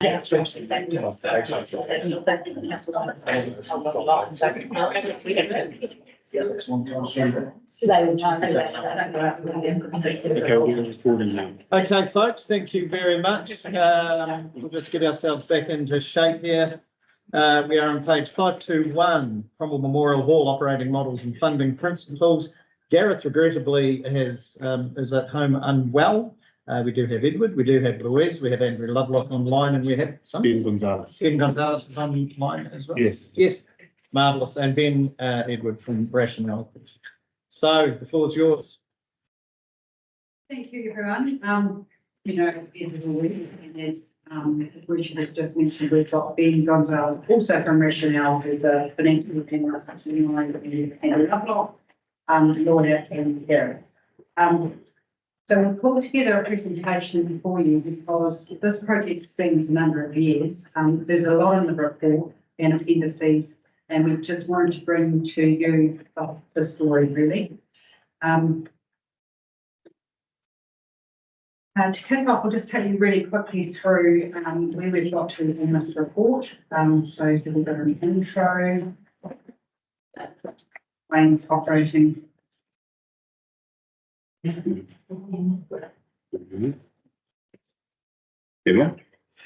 Okay, folks, thank you very much. We'll just get ourselves back into shape here. We are on page 521, Cromwell Memorial Hall operating models and funding principles. Gareth regrettably is at home unwell. We do have Edward, we do have Louise, we have Andrew Lovelock online, and we have some Ben Gonzalez. Ben Gonzalez is online as well. Yes. Yes. Marvellous. And Ben Edward from Rationale. So the floor is yours. Thank you, everyone. You know, as always, and as Richard has just mentioned, we've got Ben Gonzalez, also from Rationale, who's a financial analyst, and Lovelock, Lawyer and Gareth. So we've pulled together a presentation for you because this project's been a number of years. There's a lot in the report and appendices, and we just wanted to bring to you the story, really. To kick off, I'll just take you really quickly through where we've got to in this report. So we've got an intro, Wayne's operating.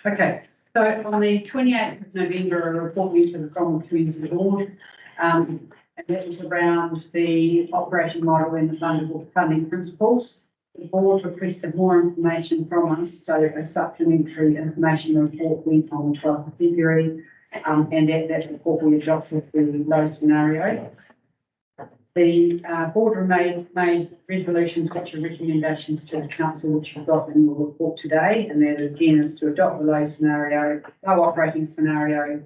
Okay, so on the 28th of November, a report went to the Cromwell Community Board, and that was around the operating model and the funding principles. The board requested more information from us, so a supplementary information report went on the 12th of February, and at that report we adopted the low scenario. The board made resolutions which are recommendations to the council, which you've got in your report today, and that again is to adopt the low operating scenario,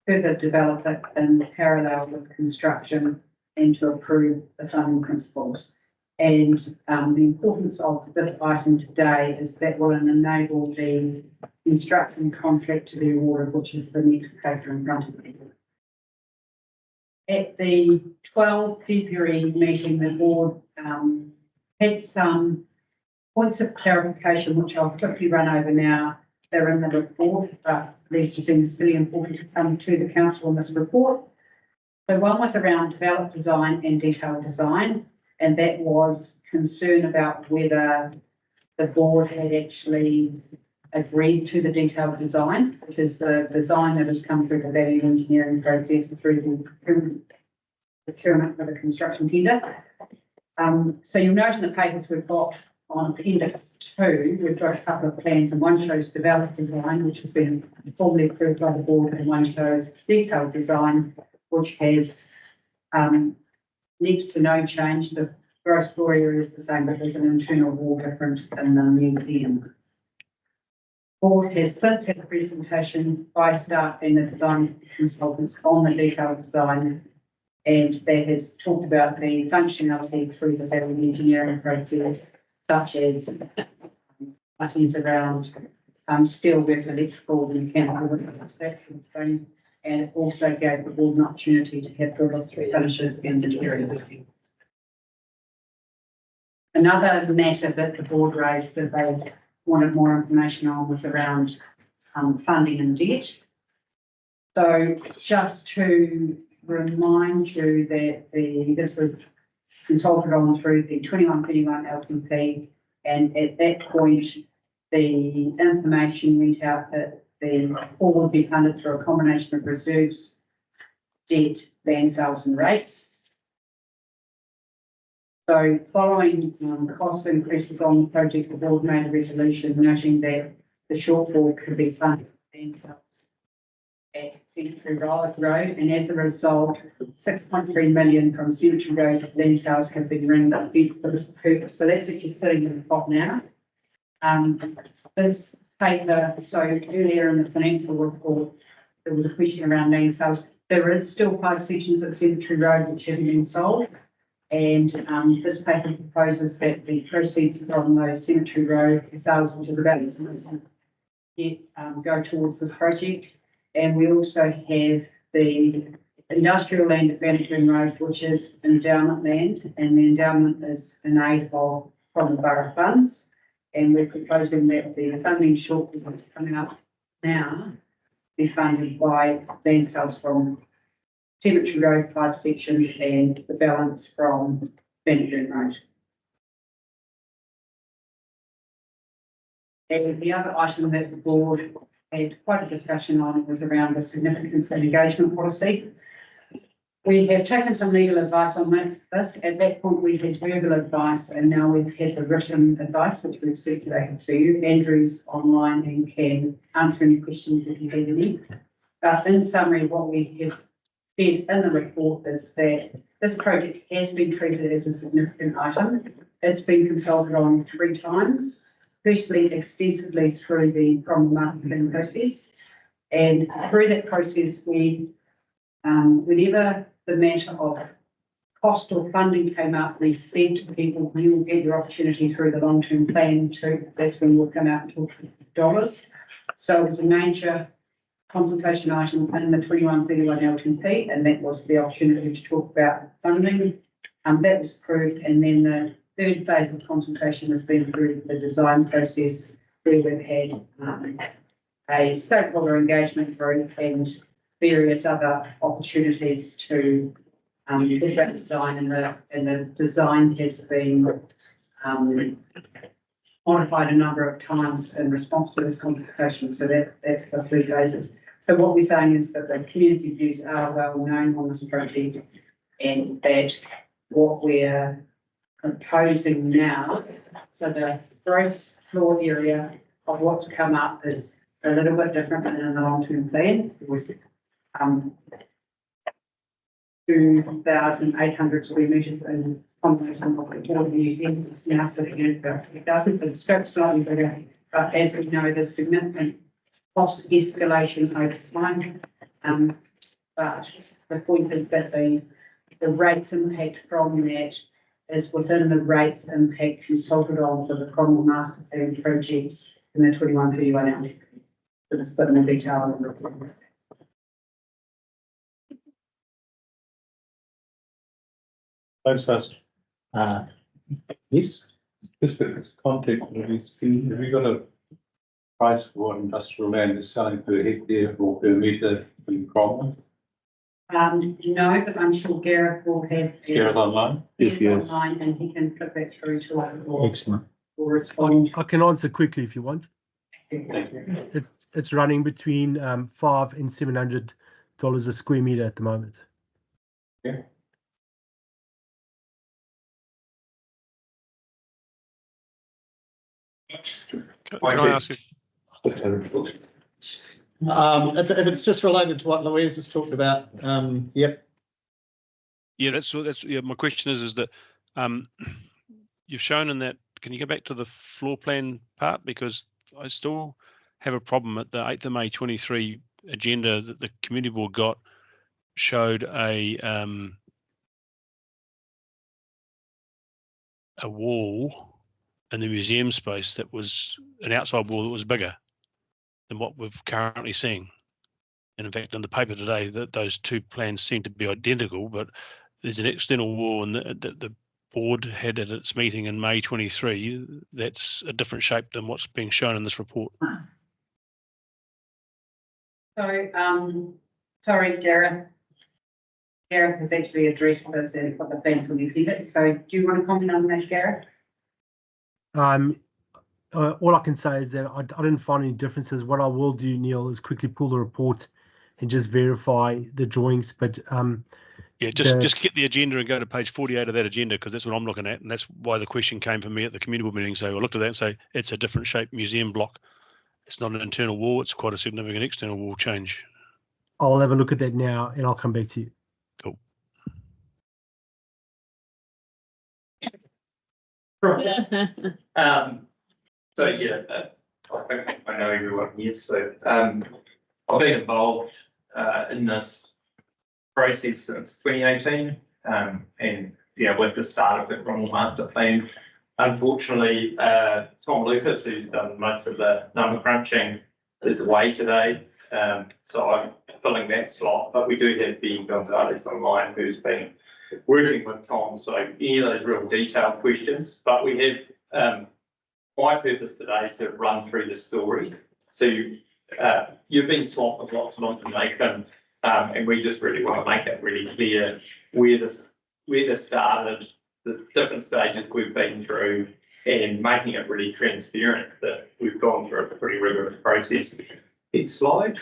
further develop it in parallel with construction, and to approve the funding principles. And the importance of this item today is that will enable the construction contract to be awarded, which is the next paper in front of me. At the 12th February meeting, the board had some points of clarification, which I'll quickly run over now. They're in the report, but these two things really important to come to the council in this report. So one was around developed design and detailed design, and that was concern about whether the board had actually agreed to the detailed design, which is the design that has come through the value engineering process through the procurement for the construction tender. So you'll note in the papers we've got on Appendix 2, we've got a couple of plans, and one shows developed design, which has been formally approved by the board, and one shows detailed design, which has next to no change. The gross floor area is the same, but there's an internal wall different in the museum. Board has since had a presentation by staff and the design consultants on the detailed design, and that has talked about the functionality through the value engineering process, such as buttons around steel with electrical and mechanical, that sort of thing, and it also gave the board an opportunity to have further finishes and materials. Another matter that the board raised that they wanted more information on was around funding and debt. So just to remind you that this was consulted on through the 21.2.21 LPP, and at that point the information went out that the hall would be funded through a combination of reserves, debt, land sales and rates. So following cost increases on the project, the board made a resolution noting that the shortfall could be funded land sales at Cemetery Road, and as a result, 6.3 million from Cemetery Road land sales have been rendered for this purpose. So that's actually sitting in the pot now. This paper, so earlier in the financial report, there was a question around land sales. There is still 5 sections at Cemetery Road which haven't been sold. And this paper proposes that the proceeds from those Cemetery Road sales, which is about go towards this project. And we also have the industrial land at Bannockburn Road, which is endowment land, and the endowment is in aid of from the borough funds. And we're proposing that the funding shortfall that's coming up now be funded by land sales from Cemetery Road 5 sections and the balance from Benjamin Road. And the other item that the board had quite a discussion on was around the significance and engagement policy. We have taken some legal advice on this. At that point, we had verbal advice, and now we've had the written advice, which we've circulated to you. Andrew's online and can answer any questions if you have any. But in summary, what we have said in the report is that this project has been treated as a significant item. It's been consulted on 3 times. Firstly, extensively through the Cromwell master plan process, and through that process, whenever the matter of cost or funding came up, we said to people, you will get your opportunity through the long-term plan too. That's when we'll come out and talk dollars. So it was a major consultation item in the 21.31 LTP, and that was the opportunity to talk about funding. That was approved, and then the third phase of consultation has been through the design process, where we've had a stakeholder engagement group and various other opportunities to look at design, and the design has been modified a number of times in response to this consultation. So that's the 3 phases. So what we're saying is that the community views are well known on this project, and that what we're proposing now, so the gross floor area of what's come up is a little bit different than in the long-term plan. It was 2,800 square metres in combination of the Board Museum. It's now sitting at about 3,000, so the scope slightly bigger. But as we know, there's significant cost escalation over time. But the point is that the rates impact from that is within the rates impact consulted on for the Cromwell master plan projects in the 21.31 LTP. So there's a bit more detail in the report. Thanks, Hus. Yes. Just for context, have you got a price for what industrial land is selling per hectare or per metre in Cromwell? No, but I'm sure Gareth will have. Gareth online? Yes, online, and he can put that through to us. Excellent. Or respond. I can answer quickly if you want. It's running between $500 and $700 a square meter at the moment. Yeah. Can I ask you? If it's just related to what Louise has talked about, yep. Yeah, that's yeah. My question is that you've shown in that. Can you go back to the floor plan part, because I still have a problem at the 8th of May 23 agenda that the community board got showed a wall in the museum space that was an outside wall that was bigger than what we're currently seeing. And in fact, in the paper today, that those 2 plans seem to be identical, but there's an external wall, and the board had at its meeting in May 23 that's a different shape than what's being shown in this report. So, sorry, Gareth. Gareth has actually addressed this and put the plans on the appendix. So do you want to comment on that, Gareth? All I can say is that I didn't find any differences. What I will do, Neil, is quickly pull the report and just verify the drawings. But yeah, just get the agenda and go to page 48 of that agenda, because that's what I'm looking at, and that's why the question came from me at the community board meeting. So I looked at that and say it's a different shaped museum block. It's not an internal wall; it's quite a significant external wall change. I'll have a look at that now, and I'll come back to you. Cool. So yeah, I think I know everyone here. So I've been involved in this process since 2018, and with the start of the Cromwell master plan. Unfortunately, Tom Lucas, who's done most of the number crunching, is away today, so I'm filling that slot. But we do have Ben Gonzalez online, who's been working with Tom. So any of those real detailed questions, but we have. My purpose today is to run through the story. So you've been swamped with lots of information, and we just really want to make it really clear where this started, the different stages we've been through, and making it really transparent that we've gone through a pretty rigorous process. Next slide.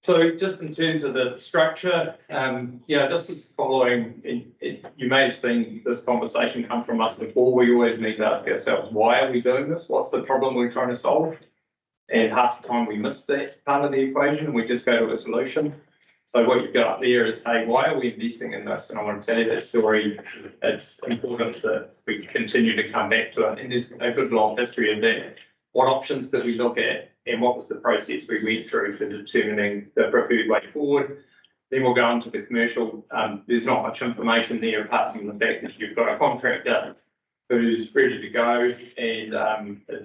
So just in terms of the structure, this is following, you may have seen this conversation come from us before. We always need to ask ourselves, why are we doing this? What's the problem we're trying to solve? And half the time we miss that part of the equation and we just go to a solution. So what you've got up there is, hey, why are we investing in this? And I want to tell you that story. It's important that we continue to come back to it. And there's a good long history of that. What options did we look at? And what was the process we went through for determining the preferred way forward? Then we'll go into the commercial. There's not much information there apart from the fact that you've got a contractor who's ready to go, and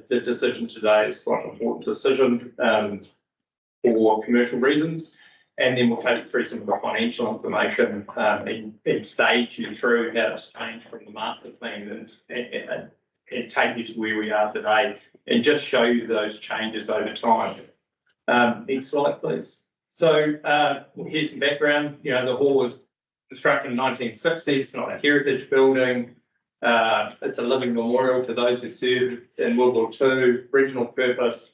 the decision today is quite an important decision for commercial reasons. And then we'll take you through some of the financial information and stage you through how it's changed from the master plan and take you to where we are today and just show you those changes over time. Next slide, please. So here's some background. The hall was constructed in 1960. It's not a heritage building. It's a living memorial to those who served in World War II. Original purpose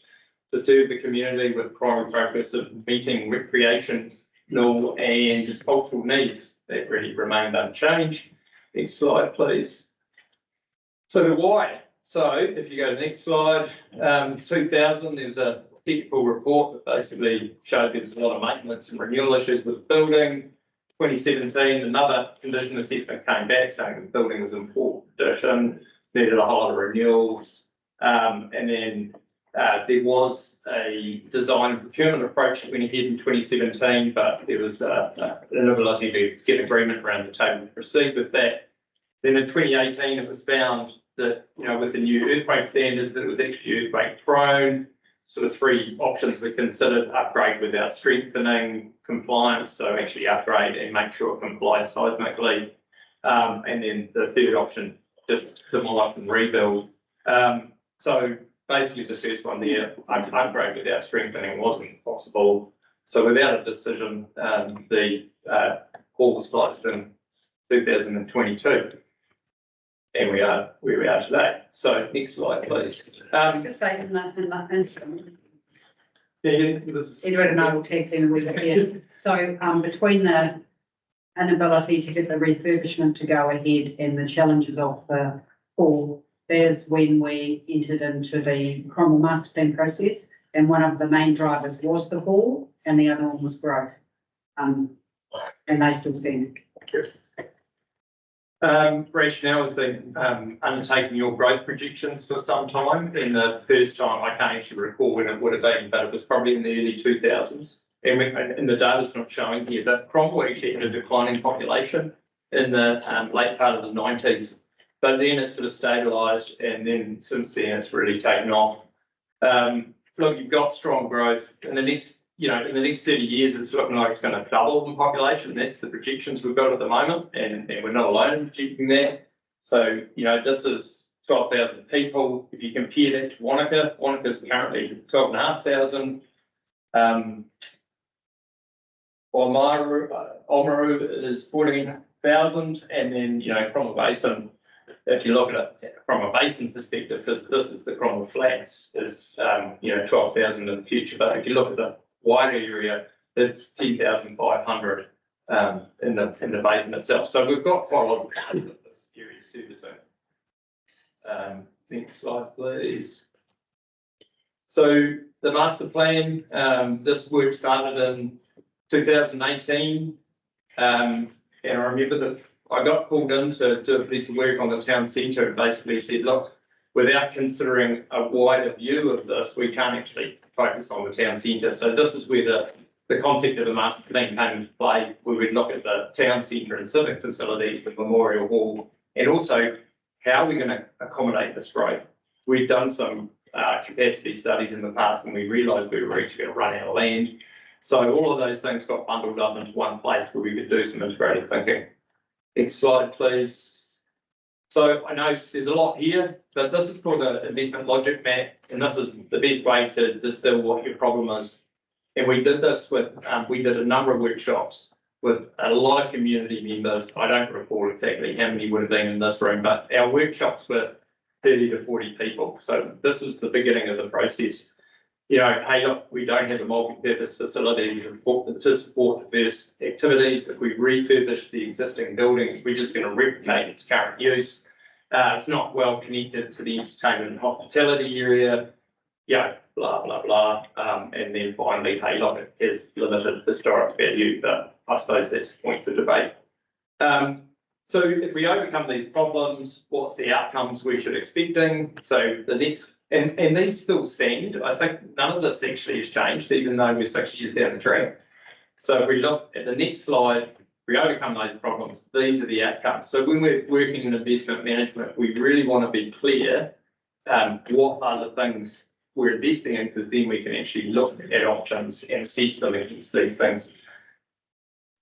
to serve the community with primary focus of meeting recreational and cultural needs. That really remained unchanged. Next slide, please. So the why. So if you go to the next slide, 2000, there's a technical report that basically showed there was a lot of maintenance and renewal issues with the building. 2017, another condition assessment came back saying the building was in poor condition, needed a whole lot of renewals. And then there was a design and procurement approach that went ahead in 2017, but there was an inability to get agreement around the table to proceed with that. Then in 2018, it was found that, with the new earthquake standards, that it was actually earthquake prone. Sort of three options were considered: upgrade without strengthening, compliance, so actually upgrade and make sure it complied seismically. And then the third option, just demolish and rebuild. So basically the first one there, upgrade without strengthening, wasn't possible. So without a decision, the call was closed in 2022. And we are where we are today. So next slide, please. Just say in that instance, This Edward and I will tag team with it here. So between the inability to get the refurbishment to go ahead and the challenges of the hall, there's when we entered into the Cromwell master plan process, and one of the main drivers was the hall, and the other one was growth. And they still stand. Rationale has been undertaking your growth projections for some time. And the first time, I can't actually recall when it would have been, but it was probably in the early 2000s. And the data's not showing here, but Cromwell actually had a declining population in the late part of the 90s. But then it sort of stabilised, and then since then it's really taken off. Look, you've got strong growth in the next. In the next 30 years, it's looking like it's going to double the population. That's the projections we've got at the moment, and we're not alone in projecting that. So, this is 12,000 people. If you compare that to Wanaka's currently 12,500. Oamaru is 14,000, and then, Cromwell Basin, if you look at it from a basin perspective, because this is the Cromwell Flats, is 12,000 in the future. But if you look at the wider area, it's 10,500 in the basin itself. So we've got quite a lot of this area servicing. Next slide, please. So the master plan, this work started in 2018, and I remember that I got called in to do a piece of work on the town centre and basically said, look, without considering a wider view of this, we can't actually focus on the town centre. So this is where the concept of the master plan came into play. We would look at the town centre and civic facilities, the memorial hall, and also how we're going to accommodate this growth. We've done some capacity studies in the past, and we realised we were actually going to run out of land. So all of those things got bundled up into one place where we could do some integrated thinking. Next slide, please. So I know there's a lot here, but this is called an investment logic map, and this is the best way to distill what your problem is. And we did this with, we did a number of workshops with a lot of community members. I don't recall exactly how many would have been in this room, but our workshops were 30 to 40 people. So this was the beginning of the process. You know, hey, look, we don't have a multi-purpose facility to support diverse activities. If we refurbish the existing building, we're just going to replicate its current use. It's not well connected to the entertainment and hospitality area. Yeah, blah, blah, blah. And then finally, hey, look, it has limited historic value, but I suppose that's a point for debate. So if we overcome these problems, what's the outcomes we should expecting? So the next, and these still stand. I think none of this actually has changed, even though we're 6 years down the track. So if we look at the next slide, we overcome those problems. These are the outcomes. So when we're working in investment management, we really want to be clear what are the things we're investing in, because then we can actually look at options and assess them against these things.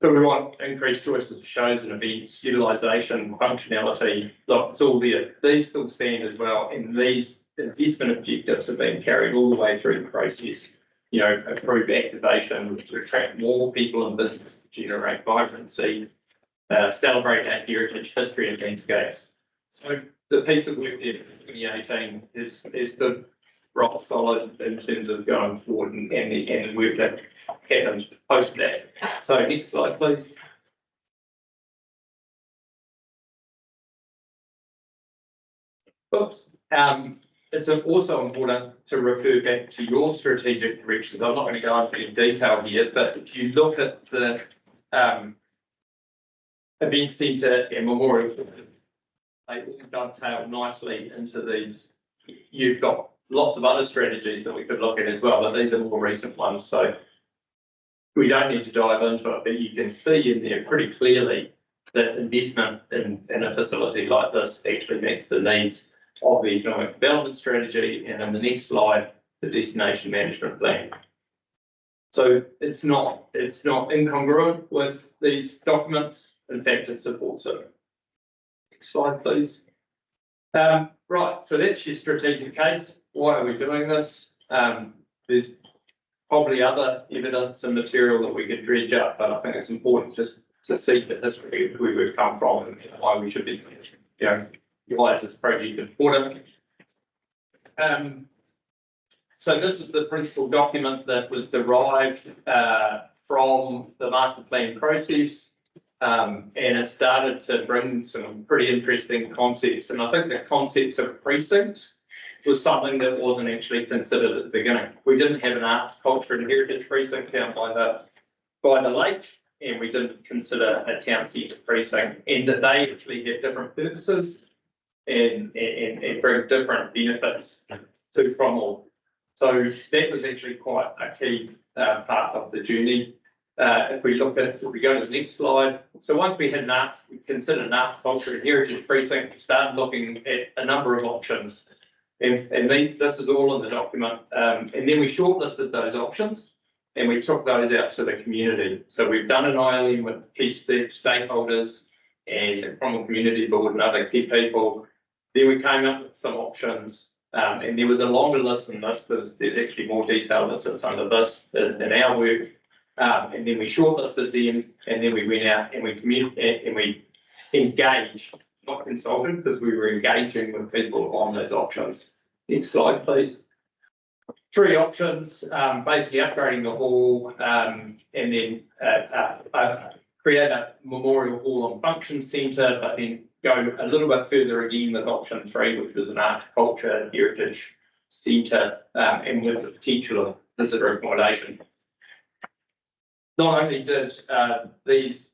So we want increased choices of shows and events, utilisation, functionality. Look, it's all there. These still stand as well, and these investment objectives have been carried all the way through the process. You know, improve activation to attract more people and business to generate vibrancy, celebrate our heritage, history and landscapes. So the piece of work there in 2018 is stood rock solid in terms of going forward and the work that happened post that. So next slide, please. Oops. It's also important to refer back to your strategic directions. I'm not going to go into any detail here, but if you look at the event centre and memorial, they all dovetail nicely into these. You've got lots of other strategies that we could look at as well, but these are more recent ones. So we don't need to dive into it, but you can see in there pretty clearly that investment in a facility like this actually meets the needs of the economic development strategy, and in the next slide, the destination management plan. So it's not incongruent with these documents. In fact, it supports it. Next slide, please. Right, so that's your strategic case. Why are we doing this? There's probably other evidence and material that we could dredge up, but I think it's important just to see the history of where we've come from and why we should be, you know, why is this project important? So this is the principal document that was derived from the master plan process, and it started to bring some pretty interesting concepts. And I think the concepts of precincts was something that wasn't actually considered at the beginning. We didn't have an arts, culture and heritage precinct down by the lake, and we didn't consider a town centre precinct, and that they actually have different purposes and bring different benefits to Cromwell. So that was actually quite a key part of the journey. If we go to the next slide. So once we had an arts, we considered an arts, culture and heritage precinct, we started looking at a number of options. And this is all in the document. And then we shortlisted those options and we took those out to the community. So we've done an ILM with key stakeholders and from the community board and other key people. Then we came up with some options, and there was a longer list than this because there's actually more detail that sits under this in our work. And then we shortlisted them, and then we went out and we communicated and we engaged, not consulted, because we were engaging with people on those options. Next slide, please. 3 options, basically upgrading the hall, and then create a memorial hall and function centre, but then go a little bit further again with option 3, which was an art, culture and heritage centre, and with the potential of visitor accommodation. Not only did these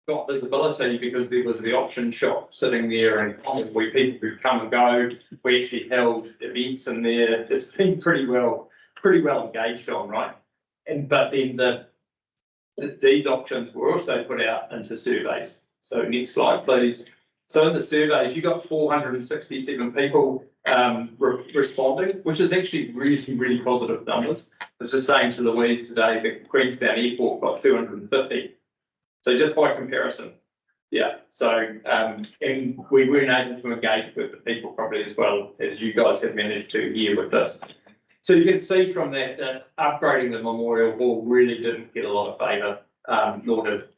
got visibility because there was the option shop sitting there and we people who come and go. We actually held events in there. It's been pretty well engaged on, right? But then these options were also put out into surveys. So next slide, please. So in the surveys, you got 467 people responding, which is actually really positive numbers. I was just saying to Louise today that Queenstown Airport got 250. So just by comparison, Yeah, so, and we weren't able to engage with the people probably as well as you guys have managed to here with this. So you can see from that, that upgrading the Memorial Hall really didn't get a lot of favour, nor did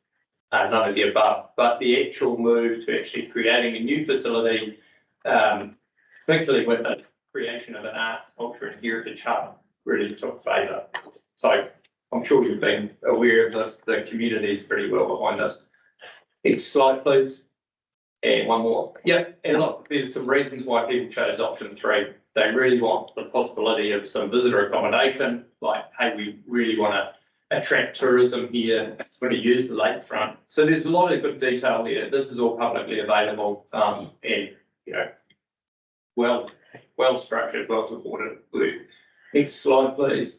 none of the above, but the actual move to actually creating a new facility, particularly with the creation of an arts, culture and heritage hub, really took favour. So I'm sure you've been aware of this, the community is pretty well behind this. Next slide, please. And one more. Yep, and look, there's some reasons why people chose option 3. They really want the possibility of some visitor accommodation, like, hey, we really want to attract tourism here, want to use the lakefront. So there's a lot of good detail here. This is all publicly available, and, you know, well structured, well supported. Next slide, please.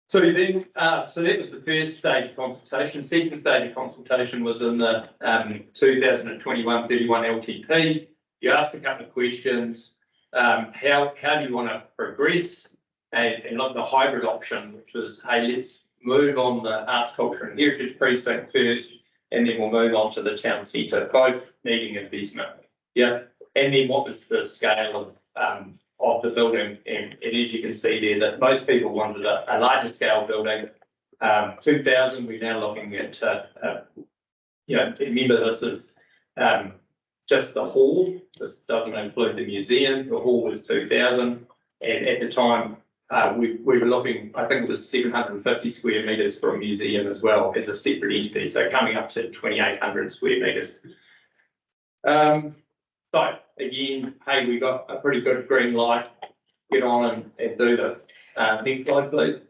So then, so that was the first stage of consultation. Second stage of consultation was in the 2021-31 LTP. You asked a couple of questions. How do you want to progress? And look, the hybrid option, which was, hey, let's move on the arts, culture and heritage precinct first, and then we'll move on to the town centre, both needing investment. Yeah, and then what was the scale of the building? And as you can see there, that most people wanted a larger scale building. 2,000, we're now looking at, you know, remember this is just the hall. This doesn't include the museum. The hall was 2,000, and at the time we were looking, I think it was 750 square metres for a museum as well as a separate entity, so coming up to 2,800 square metres. So again, hey, we got a pretty good green light. Get on and do the next slide, please.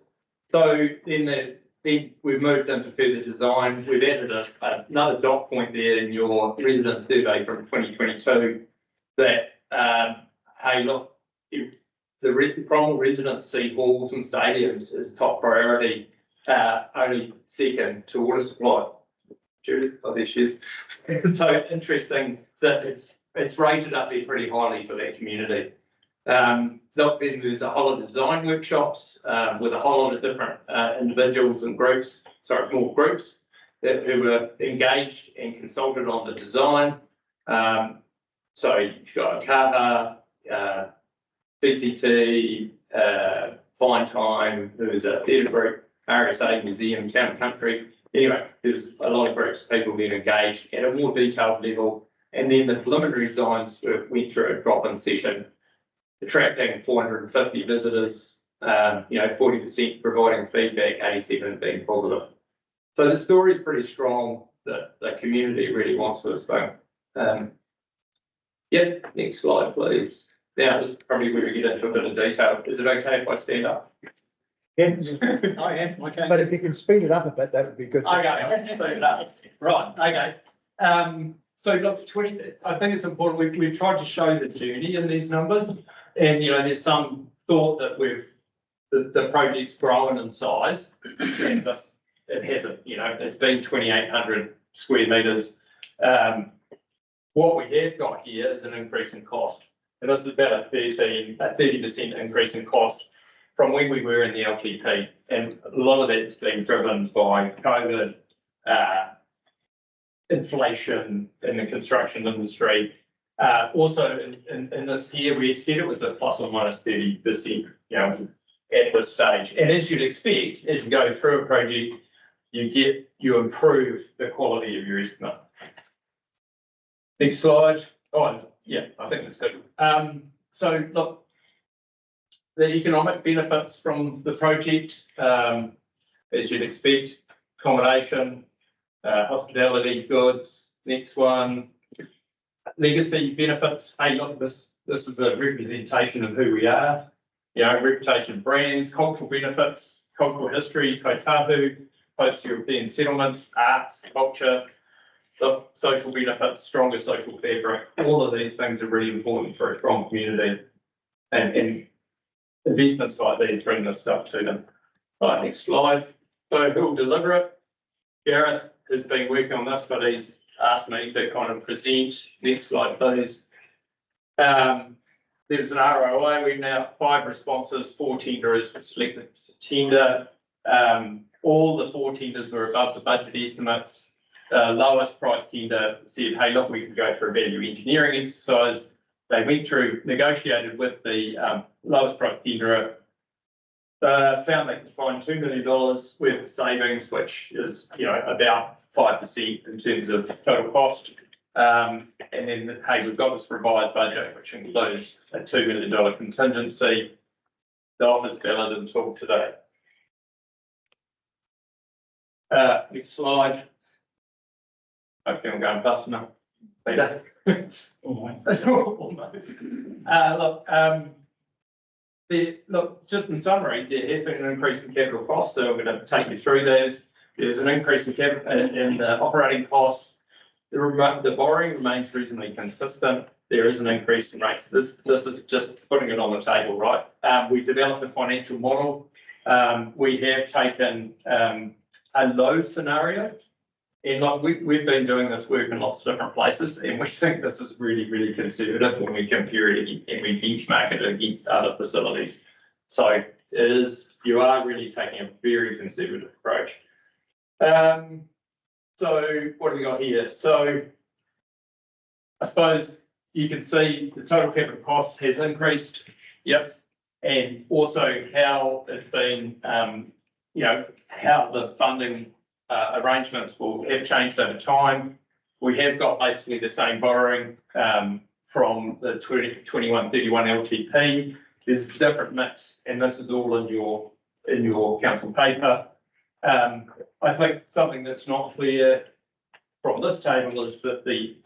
So then we've moved into further design. We've added another dot point there in your resident survey from 2022 that, hey, look, if the Cromwell residents see halls and stadiums as top priority, only second to water supply. Judith, oh, there she is. So interesting that it's rated up there pretty highly for that community. Look, then there's a whole lot of design workshops with a whole lot of different individuals and groups, more groups who were engaged and consulted on the design. So you've got Kaha, CCT, Fine Time, there's a theatre group, RSA Museum, Town and Country. Anyway, there's a lot of groups of people being engaged at a more detailed level. And then the preliminary designs went through a drop-in session, attracting 450 visitors, you know, 40% providing feedback, 87 being positive. So the story is pretty strong that the community really wants this thing. Yep, next slide, please. Now, this is probably where we get into a bit of detail. Is it okay if I stand up? Yes, I am, okay. but if you can speed it up a bit, that would be good. Okay, I'll speed it up. Right, okay. So look, I think it's important, we've tried to show the journey in these numbers, and you know, there's some thought that the project's grown in size, and this, it hasn't, you know, it's been 2,800 square metres. What we have got here is an increase in cost, and this is about a 30% increase in cost from when we were in the LTP, and a lot of that's been driven by COVID, inflation in the construction industry. Also in this year, we said it was a plus or minus 30%, you know, at this stage. And as you'd expect, as you go through a project, you improve the quality of your estimate. Next slide. Oh, yeah, I think that's good. So look, the economic benefits from the project, as you'd expect, accommodation, hospitality, goods. Next one, legacy benefits. Hey, look, this is a representation of who we are. You know, reputation, brands, cultural benefits, cultural history, kotahu, post-European settlements, arts, culture, the social benefits, stronger social fabric. All of these things are really important for a strong community, and investments like these bring this stuff to them. Right, next slide. So who will deliver it? Gareth has been working on this, but he's asked me to kind of present. Next slide, please. There's an ROI. We've now got 5 responses, 4 tenders selected to tender. All the 4 tenders were above the budget estimates. lowest price tender said, hey, look, we can go for a value engineering exercise. They went through, negotiated with the lowest price tenderer, found they could find $2 million worth of savings, which is, about 5% in terms of total cost. And then, hey, we've got this revised budget, which includes a $2 million contingency. The offer's valid until today. Next slide. Okay, I'm going fast enough. Peter. Almost. Look, just in summary, there has been an increase in capital costs, so I'm going to take you through those. There's an increase in the operating costs. The borrowing remains reasonably consistent. There is an increase in rates. This is just putting it on the table, right? We've developed a financial model. We have taken a low scenario. And like we've been doing this work in lots of different places, and we think this is really, really conservative when we compare it and we benchmark it against other facilities. So you are really taking a very conservative approach. So what do we got here? So I suppose you can see the total capital cost has increased. Yep. And also how it's been, how the funding arrangements will have changed over time. We have got basically the same borrowing from the 21.31 LTP. There's a different mix, and this is all in your council paper. I think something that's not clear from this table is that the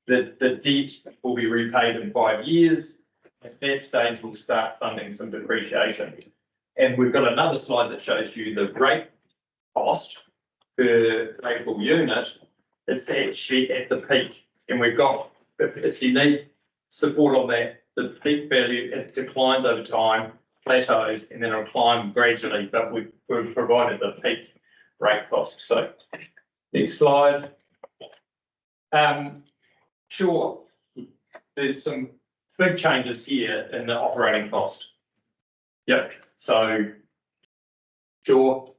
debt will be repaid in 5 years. At that stage, we'll start funding some depreciation. And we've got another slide that shows you the rate cost per rateable unit. It's actually at the peak. And we've got, if you need support on that, the peak value, it declines over time, plateaus, and then it'll climb gradually, but we've provided the peak rate cost. So next slide. Sure, there's some big changes here in the operating cost. Yep, so sure,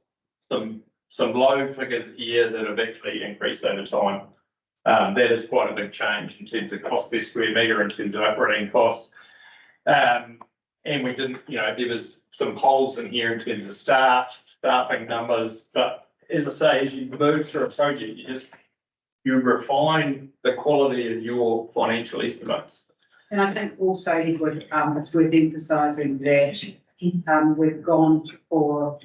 some low figures here that have actually increased over time. That is quite a big change in terms of cost per square metre, in terms of operating costs. And we didn't, there was some holes in here in terms of staffing numbers. But as I say, as you move through a project, you refine the quality of your financial estimates. And I think also, Edward, it's worth emphasising that we've gone for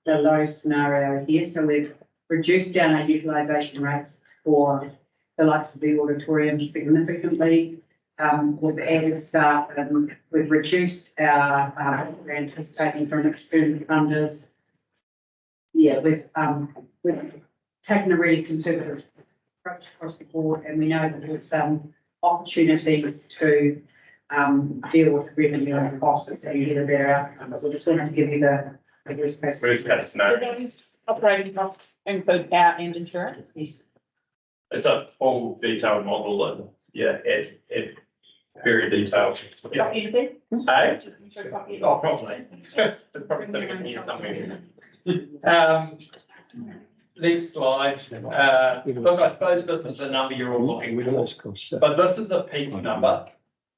the low scenario here. So we've reduced down our utilisation rates for the likes of the auditorium significantly. We've added staff and we've reduced our we're anticipating from external funders. Yeah, we've taken a really conservative approach across the board, and we know that there's some opportunities to deal with revenue and costs and get a better outcome. So I just wanted to give you the worst case. Worst case scenario. Those operating costs include power and insurance? Yes. It's a full detailed model, and it's very detailed. Yeah. Copy of it? Hey? Copy of it. Oh, probably. It's probably sitting in here somewhere. Next slide. Look, I suppose this is the number you're all looking for, but this is a peak number,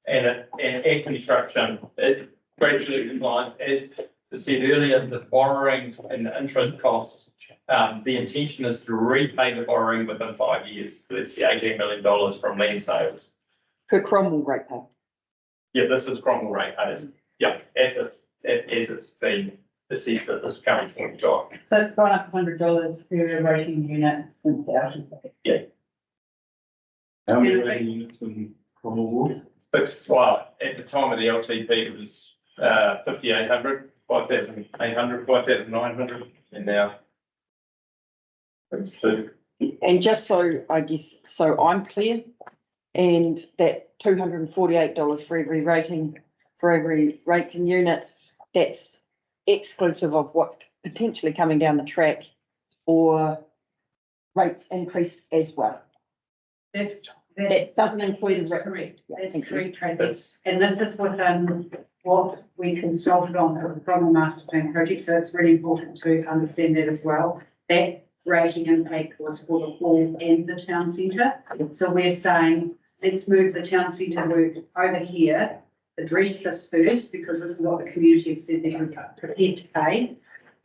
and at construction, it gradually declines. As I said earlier, the borrowing and the interest costs, the intention is to repay the borrowing within 5 years. So it's the $18 million from land sales. Per Cromwell rate pay. Yeah, this is Cromwell rate pays. Yeah, as it's been assessed at this current point in time. So it's gone up $100 per rating unit since our. How many rating units in Cromwell? Well, at the time of the LTP, it was 5,800, 5,800, 5,900, and now it's 2. And just so I guess, so I'm clear, and that $248 for every rating unit, that's exclusive of what's potentially coming down the track, or rates increase as well. That doesn't include. That's correct. That's Thank you. correct, Tracy. And this is within what we consulted on for the Cromwell Master Plan project, so it's really important to understand that as well. That rating impact was for the hall and the town centre. So we're saying, let's move the town centre work over here, address this first, because this is what the community have said they're prepared to pay.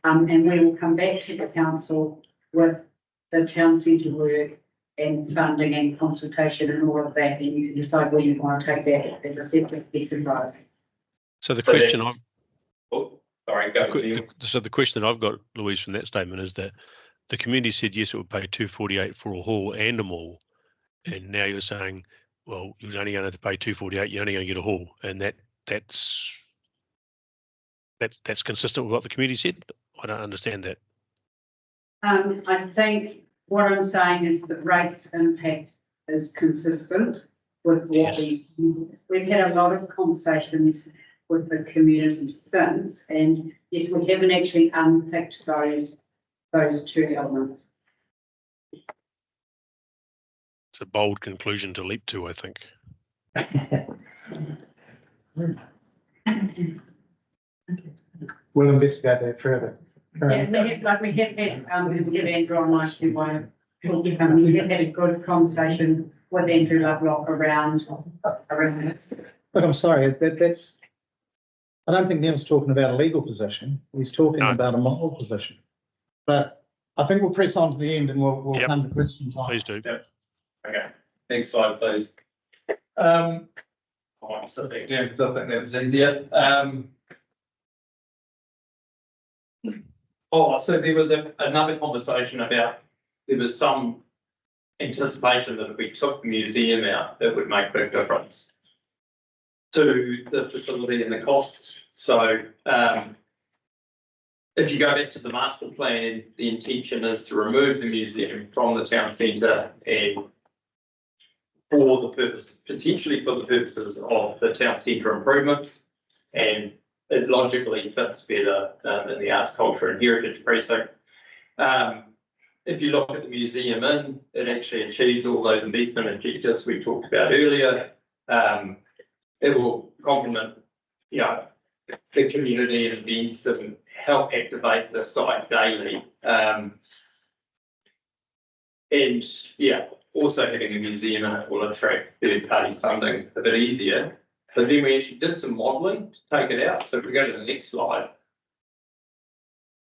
And we will come back to the council with the town centre work and funding and consultation and all of that, and you can decide where you want to take that as a separate exercise. So the So question that's- I've Oh, sorry, go. Neil. so the question that I've got, Louise, from that statement is that the community said yes, it would pay 248 for a hall and a mall, and now you're saying, well, you're only going to have to pay 248. You're only going to get a hall, and that's consistent with what the community said. I don't understand that. I think what I'm saying is that rates impact is consistent with what we've had a lot of conversations with the community since, and yes, we haven't actually unpicked those two elements. It's a bold conclusion to leap to, I think. We'll investigate that further. Yeah, we have had Andrew online to we have had a good conversation with Andrew Lovelock around this. Look, I'm sorry, that's, I don't think Neil's talking about a legal position. He's talking No. about a moral position. But I think we'll press on to the end and we'll Yep. come to question time. Please do. Okay, next slide, please. I might sit back down because I think that was easier. So there was another conversation about, there was some anticipation that if we took the museum out, it would make a big difference to the facility and the costs. So if you go back to the master plan, the intention is to remove the museum from the town centre and for the purpose, potentially for the purposes of the town centre improvements, and it logically fits better in the arts, culture and heritage precinct. If you look at the museum it actually achieves all those investment objectives we talked about earlier. It will complement, the community and events and help activate the site daily. Also having a museum in it will attract third-party funding a bit easier. But then we actually did some modelling to take it out. So if we go to the next slide.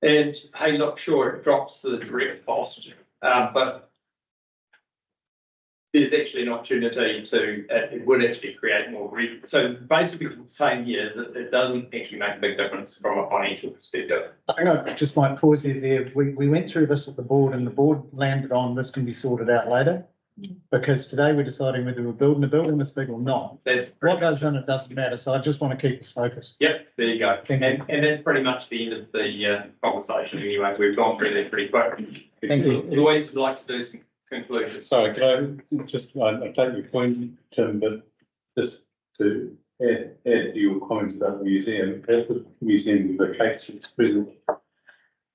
And hey, look, sure, it drops the direct cost, but there's actually an opportunity to, it would actually create more revenue. So basically what I'm saying here is that it doesn't actually make a big difference from a financial perspective. I think I just might pause you there. We went through this at the board and the board landed on this can be sorted out later. Because today we're deciding whether we're building a building this big or not. What goes in it doesn't matter, so I just want to keep us focused. Yep, there you go. Thank you. And that's pretty much the end of the conversation anyway. We've gone through that pretty quick. Thank you. Louise would like to do some conclusions. Sorry, can I just, I take your point, Tim, but just to add to your comments about the museum, if the museum vacates its present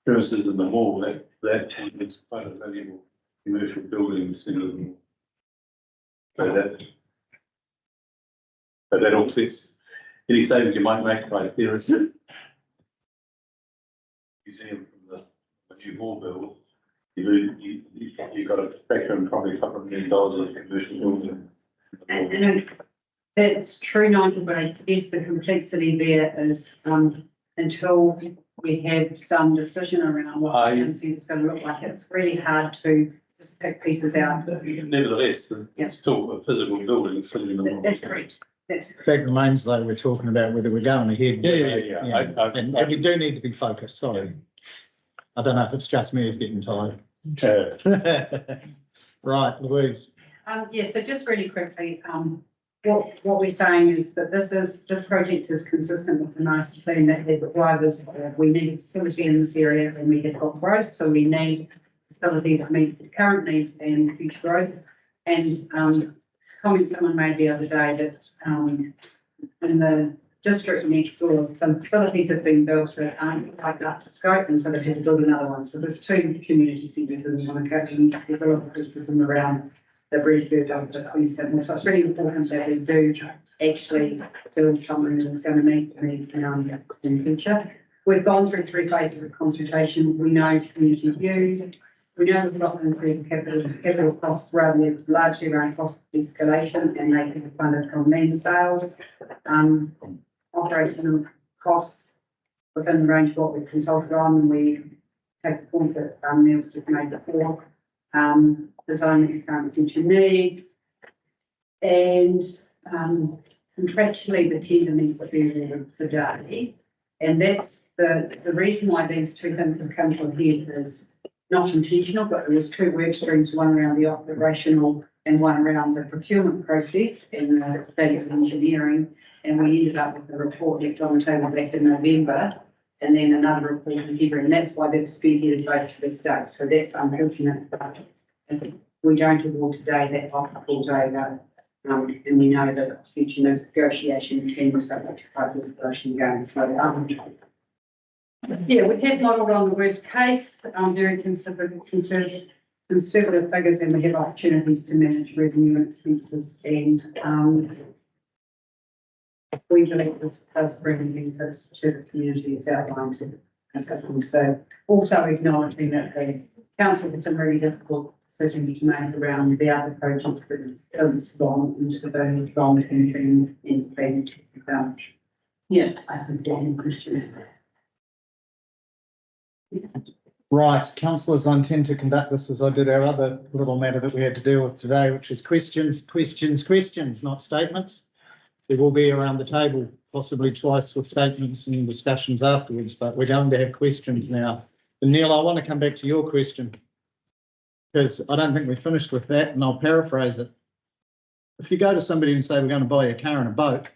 premises in the mall, that is quite a valuable commercial buildings in the so that offsets any savings you might make right there. It's a museum from the new mall build. You've got to factor in probably a couple of $1 million of commercial building. And it's true, Nigel, but I guess the complexity there is until we have some decision around what the town centre is going to look like, it's really hard to just pick pieces out. Nevertheless, it's still a physical building sitting in the mall. That's correct. That's The fact remains though, we're talking about whether we're going ahead. Yeah. And we do need to be focused, sorry. I don't know if it's just me who's getting tired. Right, Louise. so just really quickly, what we're saying is that this project is consistent with the master plan that had the drivers. We need a facility in this area and we have got growth, so we need a facility that meets the current needs and future growth. And comment someone made the other day that in the district next door, some facilities have been built that aren't quite up to scope, and so they have to build another one. So there's two community centres in Monaco, and there's a lot of criticism around the Bridgeford of the 27. So it's really important that we do actually build something that's going to meet the needs in the future. We've gone through 3 phases of consultation. We know community views. We know we've got increased capital costs rather largely around cost escalation, and they can be funded from mean sales. Operational costs within the range of what we've consulted on, we take the point that Neil's just made before. Designing current future needs, and contractually the tender needs to be awarded today. And that's the reason why these two things have come to a head is not intentional, but there was two work streams, one around the operational and one around the procurement process and the value of engineering. And we ended up with the report left on the table back in November, and then another report in February, and that's why they've spearheaded both to this date. So that's unfortunate, but if we don't award today, that offer falls over. And we know that future negotiation can be subject to price escalation going. So, yeah, we have modelled on the worst case, very conservative figures, and we have opportunities to manage revenue and expenses, and we believe this does bring benefits to the community as outlined in the system. So also acknowledging that the council had some really difficult decisions to make around the other projects that have gone into the burning from and been yeah, I think Dan Christian. Right, councillors, I intend to conduct this as I did our other little matter that we had to deal with today, which is questions, not statements. There will be around the table possibly twice with statements and discussions afterwards, but we're going to have questions now. And Neil, I want to come back to your question, because I don't think we're finished with that, and I'll paraphrase it. If you go to somebody and say, we're going to buy a car and a boat,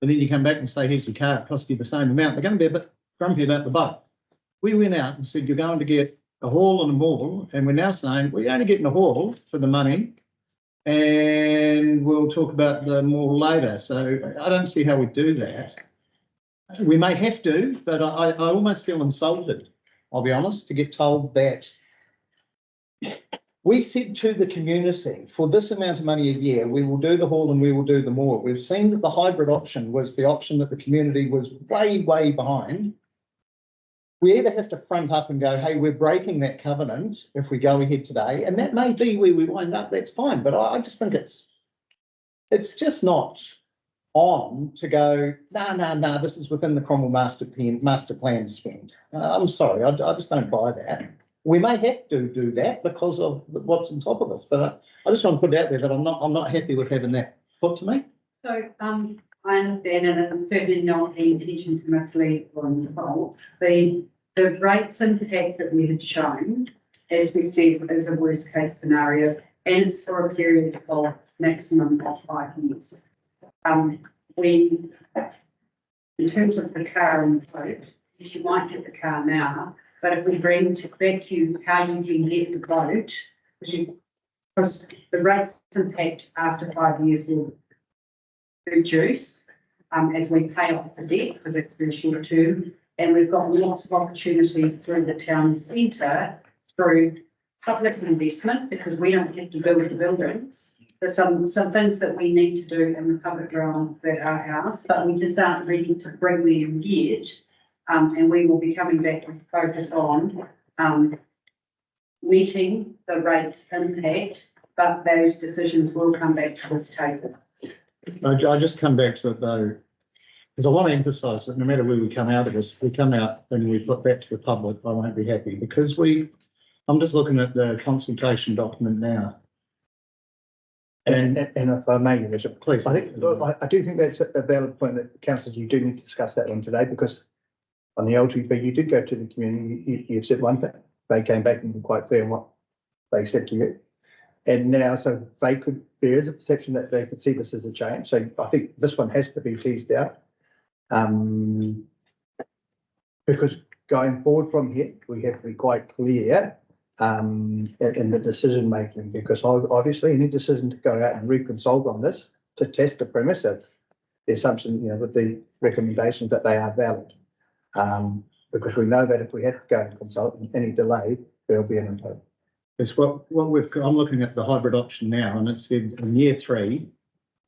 and then you come back and say, here's your car, it cost you the same amount, they're going to be a bit grumpy about the boat. We went out and said, you're going to get a haul and a maul, and we're now saying, we're only getting a haul for the money, and we'll talk about the maul later. So I don't see how we do that. We may have to, but I almost feel insulted, I'll be honest, to get told that. We said to the community, for this amount of money a year, we will do the haul and we will do the maul. We've seen that the hybrid option was the option that the community was way, way behind. We either have to front up and go, hey, we're breaking that covenant if we go ahead today, and that may be where we wind up, that's fine. But I just think it's just not on to go, no, this is within the Cromwell master plan spend. I'm sorry, I just don't buy that. We may have to do that because of what's on top of us, but I just want to put it out there that I'm not happy with having that put to me. So I understand, and I'm certainly not the intention to mislead or insult. The rates impact that we had shown, as we said, is a worst case scenario, and it's for a period of maximum of 5 years. In terms of the car and the boat, you might get the car now, but if we bring back to you how you can get the boat, because the rates impact after 5 years will reduce as we pay off the debt, because it's very short term, and we've got lots of opportunities through the town centre through public investment, because we don't have to build the buildings. There's some things that we need to do in the public realm that are ours, but we just aren't ready to bring them yet. And we will be coming back with focus on meeting the rates impact, but those decisions will come back to this table. I just come back to it though, because I want to emphasise that no matter where we come out of this, if we come out and we put that to the public, I won't be happy, because I'm just looking at the consultation document now. And if I may, Bishop, Please. I do think that's a valid point that councillors, you do need to discuss that one today, because on the LTP, you did go to the community, you said one thing, they came back and were quite clear on what they said to you. And now, so there is a perception that they could see this as a change. So I think this one has to be teased out. Because going forward from here, we have to be quite clear in the decision making, because obviously any decision to go out and reconsult on this to test the premise of the assumption, with the recommendations that they are valid. Because we know that if we had to go and consult and any delay, there'll be an impact. It's what we've got. I'm looking at the hybrid option now, and it said in year 3,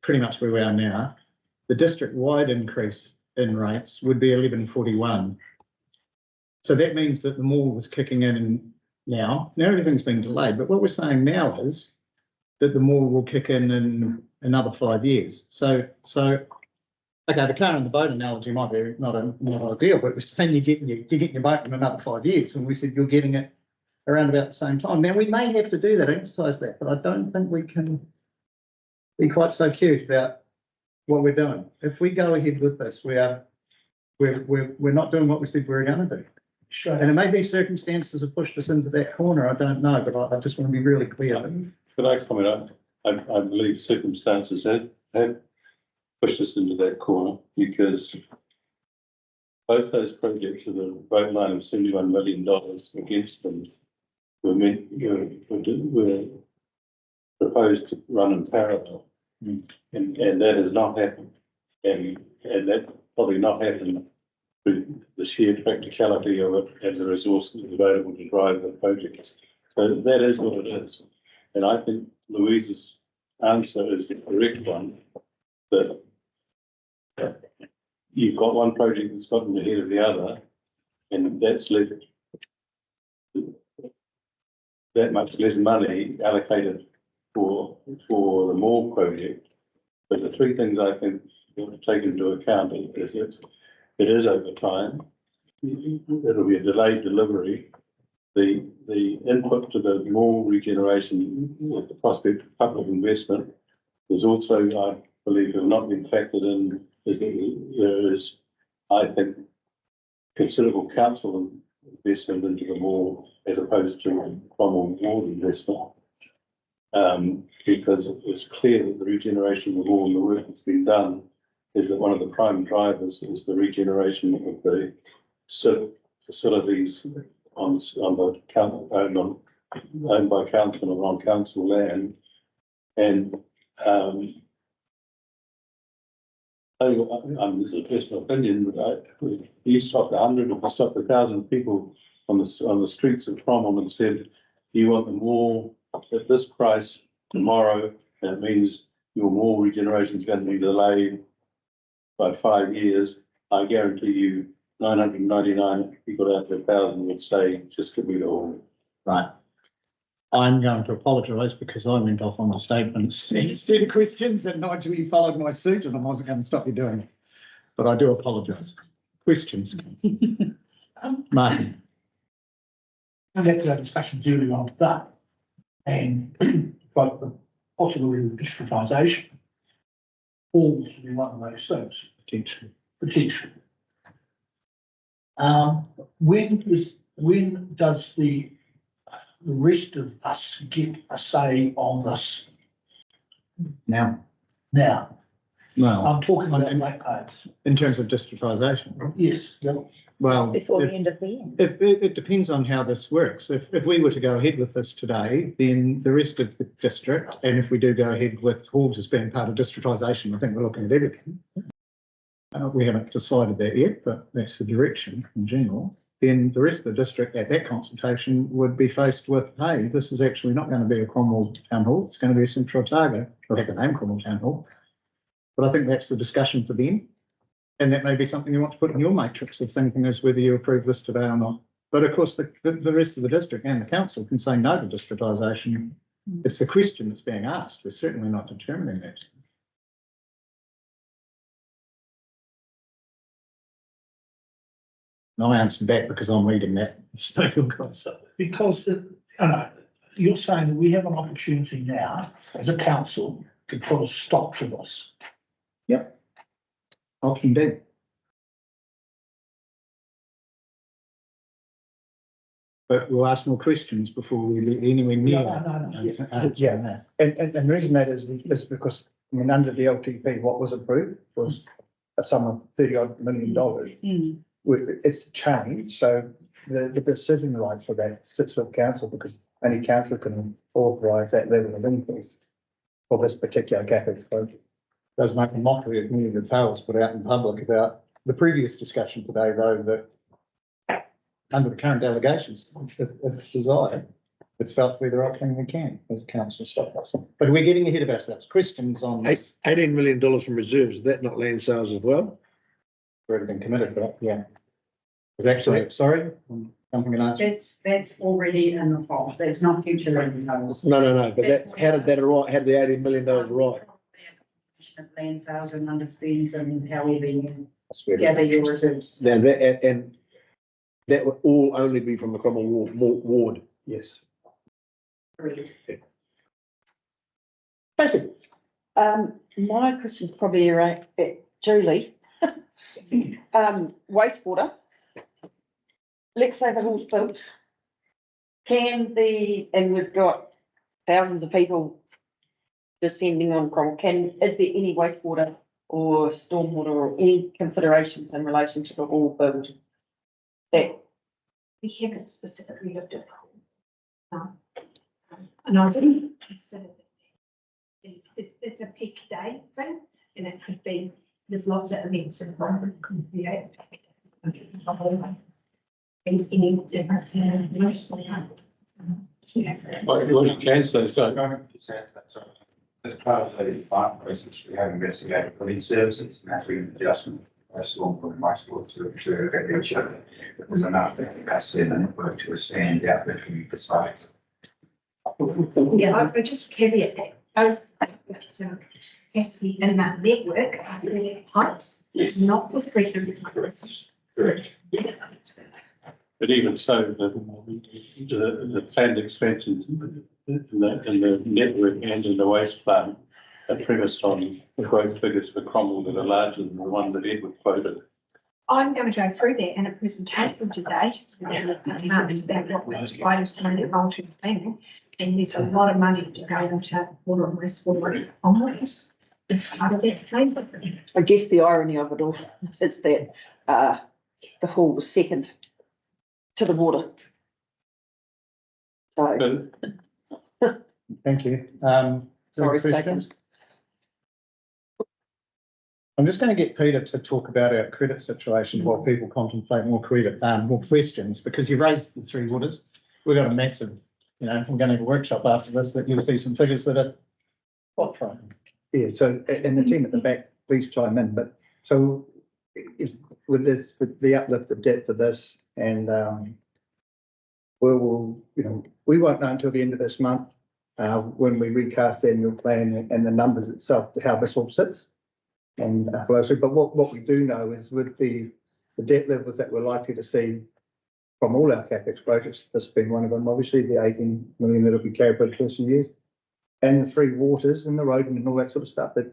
pretty much where we are now, the district-wide increase in rates would be 11.41. So that means that the maul was kicking in now. Now everything's been delayed, but what we're saying now is that the more will kick in another 5 years. So, okay, the car and the boat analogy might be not ideal, but we're saying you're getting your boat in another 5 years, and we said you're getting it around about the same time. Now, we may have to do that, emphasise that, but I don't think we can be quite so cute about what we're doing. If we go ahead with this, we're not doing what we said we were going to do. Sure. And it may be circumstances have pushed us into that corner. I don't know, but I just want to be really clear. Could I comment? I believe circumstances have pushed us into that corner because both those projects with a vote line of $71 million against them were proposed to run in parallel. And that has not happened. And that probably not happened through the sheer practicality of it and the resources available to drive the projects. So that is what it is. And I think Louise's answer is the correct one, that you've got one project that's gotten ahead of the other, and that's left that much less money allocated for the Moore project. But the three things I think you have to take into account is it is over time. It'll be a delayed delivery. The input to the Moore regeneration, the prospect of public investment, is also, I believe, have not been factored in. Is that there is, I think, considerable council investment into the Moore as opposed to Cromwell Ward investment. Because it's clear that the regeneration of the Moore and the work that's been done is that one of the prime drivers is the regeneration of the facilities on the council owned by council and on council land. And this is a personal opinion, but if you stopped 100 or stopped 1,000 people on the streets of Cromwell and said, you want them all at this price tomorrow, and it means your Moore regeneration is going to be delayed by 5 years, I guarantee you 999 people out of 1,000 would say, just give me the all. Right. I'm going to apologise because I went off on the statements instead of questions, and Nigel, you followed my suit, and I wasn't going to stop you doing it. But I do apologise. Questions? Martin. I left our discussions earlier on today, and like the possibility of distributisation falls to be one of those things. Potentially. When does the rest of us get a say on this? Now, Now, well, I'm talking about ratepayers. in terms of distributisation, Yes. well, Before the end of the year. it depends on how this works. If we were to go ahead with this today, then the rest of the district, and if we do go ahead with Hawes as being part of distributisation, I think we're looking at everything. We haven't decided that yet, but that's the direction in general. Then the rest of the district at that consultation would be faced with, hey, this is actually not going to be a Cromwell Town Hall, it's going to be a Central Otago. We'll have the name Cromwell Town Hall. But I think that's the discussion for them. And that may be something you want to put in your matrix of thinking as whether you approve this today or not. But of course, the rest of the district and the council can say no to distributisation. It's the question that's being asked. We're certainly not determining that. No, I answered that because I'm reading that. Because, you're saying that we have an opportunity now as a council to put a stop to this. Yep. Option B. But we'll ask more questions before we get anywhere near. No. Yeah. And the reason that is because, I mean, under the LTP, what was approved was a sum of $30 million. It's changed, so the decision rights for that sits with council because only council can authorise that level of increase for this particular capex project. Does make a mockery of many of the tales put out in public about the previous discussion today, though, that under the current allegations, if it's desired, it's felt to be the right thing we can as a council stop us. But we're getting ahead of ourselves. Questions on this? $18 million from reserves, is that not land sales as well? Already been committed for that, yeah. It's actually, sorry, Something like that. That's already in the pot. That's not future levy totals. No, but that, how did that arrive, how did the $18 million arrive? Land sales and underspends and however you gather your reserves. Now that, and that would all only be from the Cromwell ward. Yes. Tracy, my question's probably around Julie. Wastewater. Let's say the hall's built. And we've got thousands of people descending on Cromwell. Is there any wastewater or stormwater or any considerations in relation to the hall build? That We haven't specifically looked at. And I didn't consider that. It's a peak day thing, and it could be, there's lots of events involved, it could be a and any different, most of What you can say, so As part of the final process, we have investigated building services, and that's been an adjustment by storm from my school to each other. There's enough capacity in the network to withstand the uplift from the site. Yeah, I just caveat that those capacity in that network are the pipes. It's not for frequency pipes. Correct. but even so, the planned expansions in the network and in the waste plant are premised on the growth figures for Cromwell that are larger than the one that Edward quoted. I'm going to go through that in a presentation today. It's about what we're trying to find out to planning. And there's a lot of money to go into water and wastewater on this. It's part of that plan. I guess the irony of it all is that the hall was second to the water. So Thank you. Sorry, Questions? I'm just going to get Peter to talk about our credit situation while people contemplate more credit, more questions, because you raised the three waters. We've got a massive, we're going to have a workshop after this that you'll see some figures that are quite frightening. Yeah, so, and the team at the back, please chime in, but so if, with this, with the uplift of depth of this and, we'll, we won't know until the end of this month, when we recast the annual plan and the numbers itself, how this all sits and flows through. But what we do know is with the debt levels that we're likely to see from all our CapEx projects, this being one of them, obviously the 18 million that'll be carried for the first few years, and the three waters and the road and all that sort of stuff, that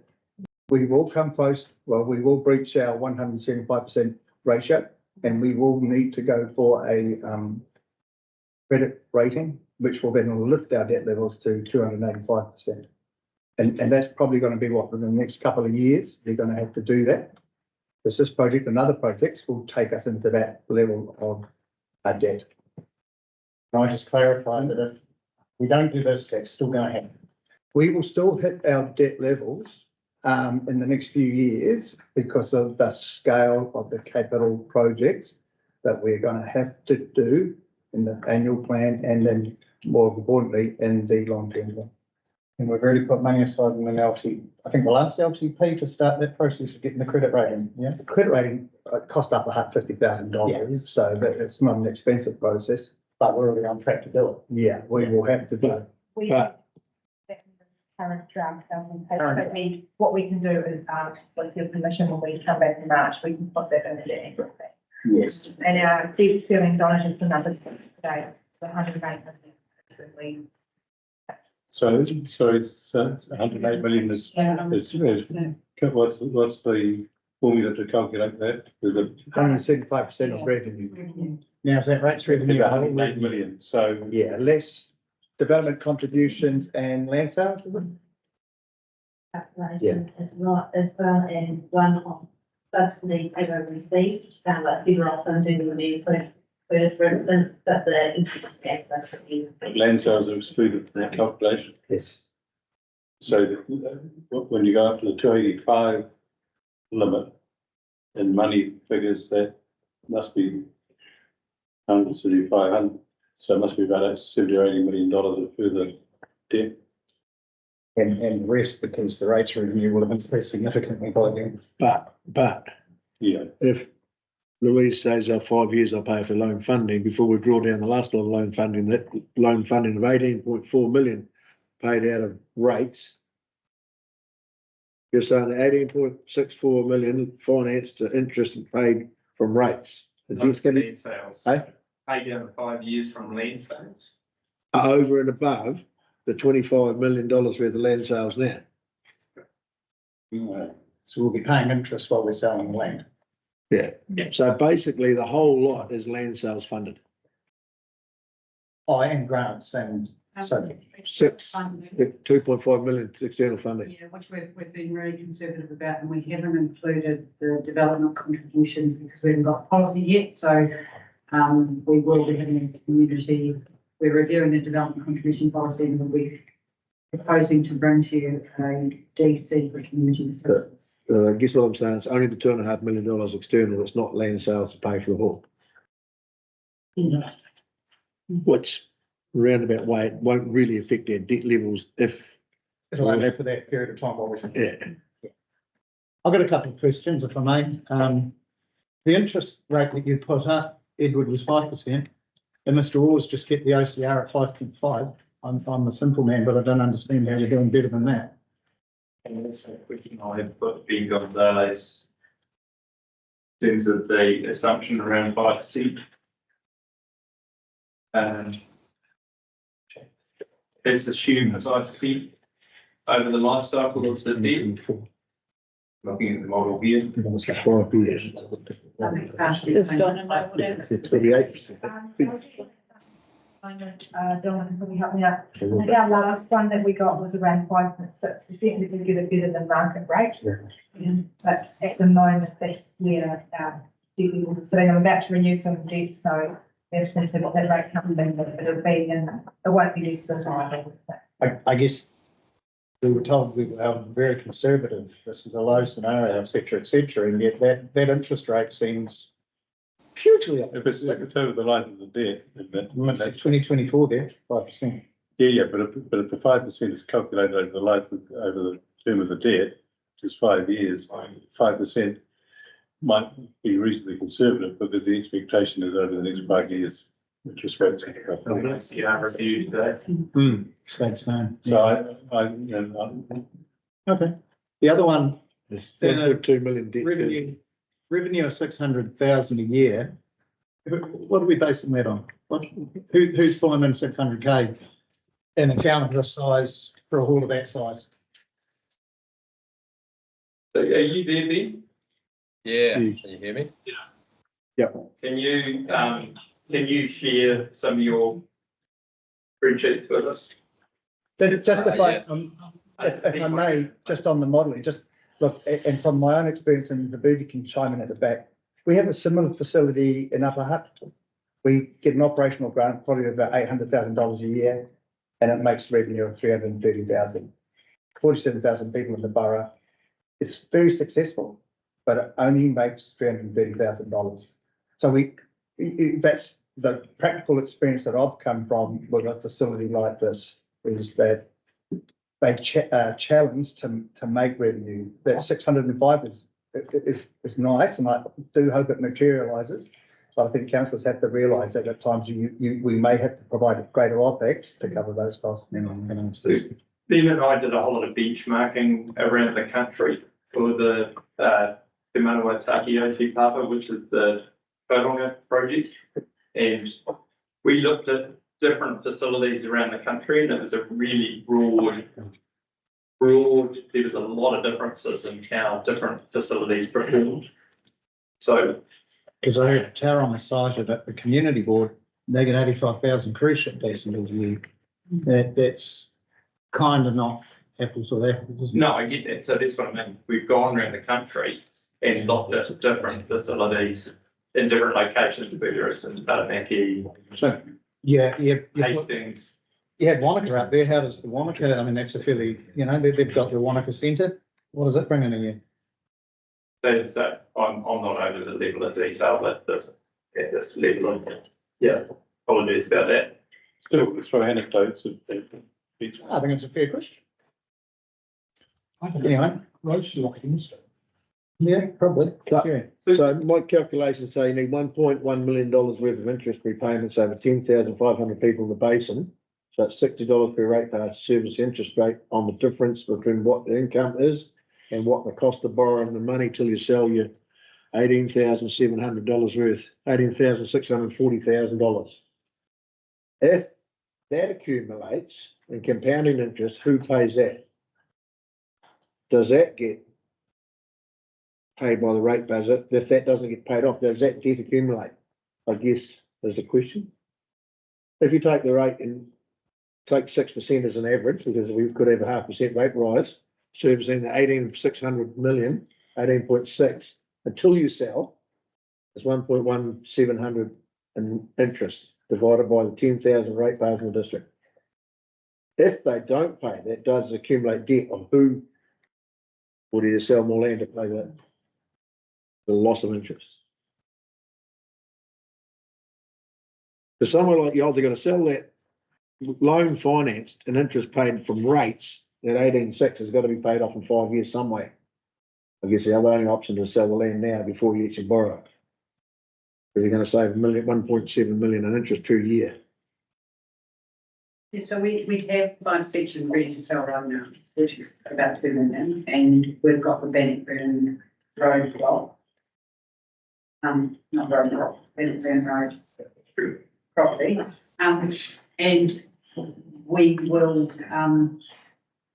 we will come close. Well, we will breach our 175% ratio, and we will need to go for a credit rating, which will then lift our debt levels to 285%. And that's probably going to be what, within the next couple of years, they're going to have to do that. Because this project and other projects will take us into that level of our debt. Can I just clarify that if we don't do this, that's still going to happen? We will still hit our debt levels in the next few years because of the scale of the capital projects that we're going to have to do in the annual plan and then more importantly in the long-term plan. And we've already put money aside in an LT, I think the last LTP to start that process of getting the credit rating, yeah? The credit rating cost up $150,000, so that it's not an expensive process. But we're already on track to do it. Yeah, we will have to do it. We But- current draft but what we can do is, with your permission, when we come back in March, we can put that into the annual plan. Yes. And our debt ceiling dollars and numbers for today, the 108 million. So it's 108 million is what's the formula to calculate that? Is it 175% of revenue. Now, is that rates is revenue? 108 million? So Yeah, less development contributions and land sales, is it? Yeah. As well as one of subsidy ever received, like bigger alternative would be for instance, but the increased gas subsidy. land sales are excluded from that calculation. Yes. So when you go up to the 285 limit in money figures, that must be 175, so it must be about $70 or $80 million of further debt. And the rest, because the rates revenue will have increased significantly by then. But Yeah. if Louise says 5 years I'll pay for loan funding before we draw down the last lot of loan funding, that loan funding of 18.4 million paid out of rates. You're saying that 18.64 million financed to interest and paid from rates. The debt's gonna be Land sales. Eh? Paid over 5 years from land sales. over and above the $25 million worth of land sales now. So we'll be paying interest while we're selling the land. Yeah. So basically the whole lot is land sales funded. Oh, and grants and so. Six, Funding. 2.5 million external funding. Yeah, which we've been really conservative about, and we haven't included the development contributions because we haven't got policy yet, so we will be having a community, we're reviewing the development contribution policy, and we'll be proposing to bring to you a DC for community facilities. I guess what I'm saying is only the $2.5 million external, it's not land sales to pay for the hall. Which roundabout way, it won't really affect their debt levels if. It'll only for that period of time while we're selling. Yeah. I've got a couple of questions, if I may. The interest rate that you put up, Edward, was 5%, and Mr. Orr's just kept the OCR at 5.5. I'm a simple man, but I don't understand how you're doing better than that. And that's a question I had put big on those. In terms of the assumption around 5%. Let's assume 5% over the life cycle of the debt. Looking at the model here. It's 5 years. Does Donna know what it is? It's 28%. Donna, can you help me out? I think our last one that we got was around 5.6%, we did get it better than market rate. But at the moment, that's where our debt levels are sitting. I'm about to renew some debt, so we have to see what that rate comes in, but it'll be, and it won't be less than 5. I guess we were told we were very conservative. This is a low scenario, et cetera, and yet that interest rate seems hugely up. If it's over the life of the debt, It's 2024 there, 5%. yeah, but if the 5% is calculated over the term of the debt, which is 5 years, 5% might be reasonably conservative, because the expectation is over the next 5 years, interest rates. Yeah, reviewed today. States known. So Okay. The other one, It's 1.2 million debt. revenue of 600,000 a year. What are we basing that on? Who's pulling in 600K in a town of this size for a hall of that size? So are you there, Ben? Yeah, can you hear me? Can you share some of your spreadsheets with us? Just if I may, just on the modelling, just look, and from my own experience, and the Booty can chime in at the back, we have a similar facility in Upper Hutt. We get an operational grant, probably about $800,000 a year, and it makes revenue of 330,000. 47,000 people in the borough. It's very successful, but it only makes $330,000. So that's the practical experience that I've come from with a facility like this, is that they challenge to make revenue. That 605 is nice, and I do hope it materialises. But I think councillors have to realise that at times we may have to provide greater OPEX to cover those costs. Ben and I did a whole lot of benchmarking around the country for the Te Manawa Takioti Papa, which is the Tauranga project. And we looked at different facilities around the country, and it was a really broad, there was a lot of differences in how different facilities performed. So. Because I heard Tauranga cited at the community board, they get 85,000 cruise ship passengers a year. That's kind of not apples with apples. No, I get that. So that's what I mean. We've gone around the country and looked at different facilities in different locations, whether it's in Taranaki, So, yeah, Hastings. you had Wanaka up there. How does the Wanaka, I mean, that's a fairly, they've got the Wanaka Centre. What does it bring in a year? So I'm not over the level of detail, but at this level, apologies about that. Still, throw anecdotes of people. I think it's a fair question. Anyway. Roads like Insta. Yeah, probably. So- So my calculations say you need $1.1 million worth of interest repayments over 10,500 people in the basin. So that's $60 per ratepayer to service the interest rate on the difference between what the income is and what the cost of borrowing the money till you sell your $18,700 worth, $18,640,000. If that accumulates in compounding interest, who pays that? Does that get paid by the ratepayers? If that doesn't get paid off, does that debt accumulate? I guess is the question. If you take the rate and take 6% as an average, because we could have a 0.5% rate rise, servicing the 18,600 million, 18.6 until you sell, it's 1.1700 in interest divided by the 10,000 ratepayers in the district. If they don't pay, that does accumulate debt of who would either sell more land to pay that, the loss of interest. For someone like you, they're going to sell that loan financed and interest paid from rates, that 18.6 has got to be paid off in 5 years some way. I guess the only option is to sell the land now before you actually borrow it. Because you're going to save 1.7 million in interest per year. Yeah, so we have 5 sections ready to sell right now, which is about 2 million, and we've got the Bannockburn Road block. Not road block, Bannockburn Road property. And we will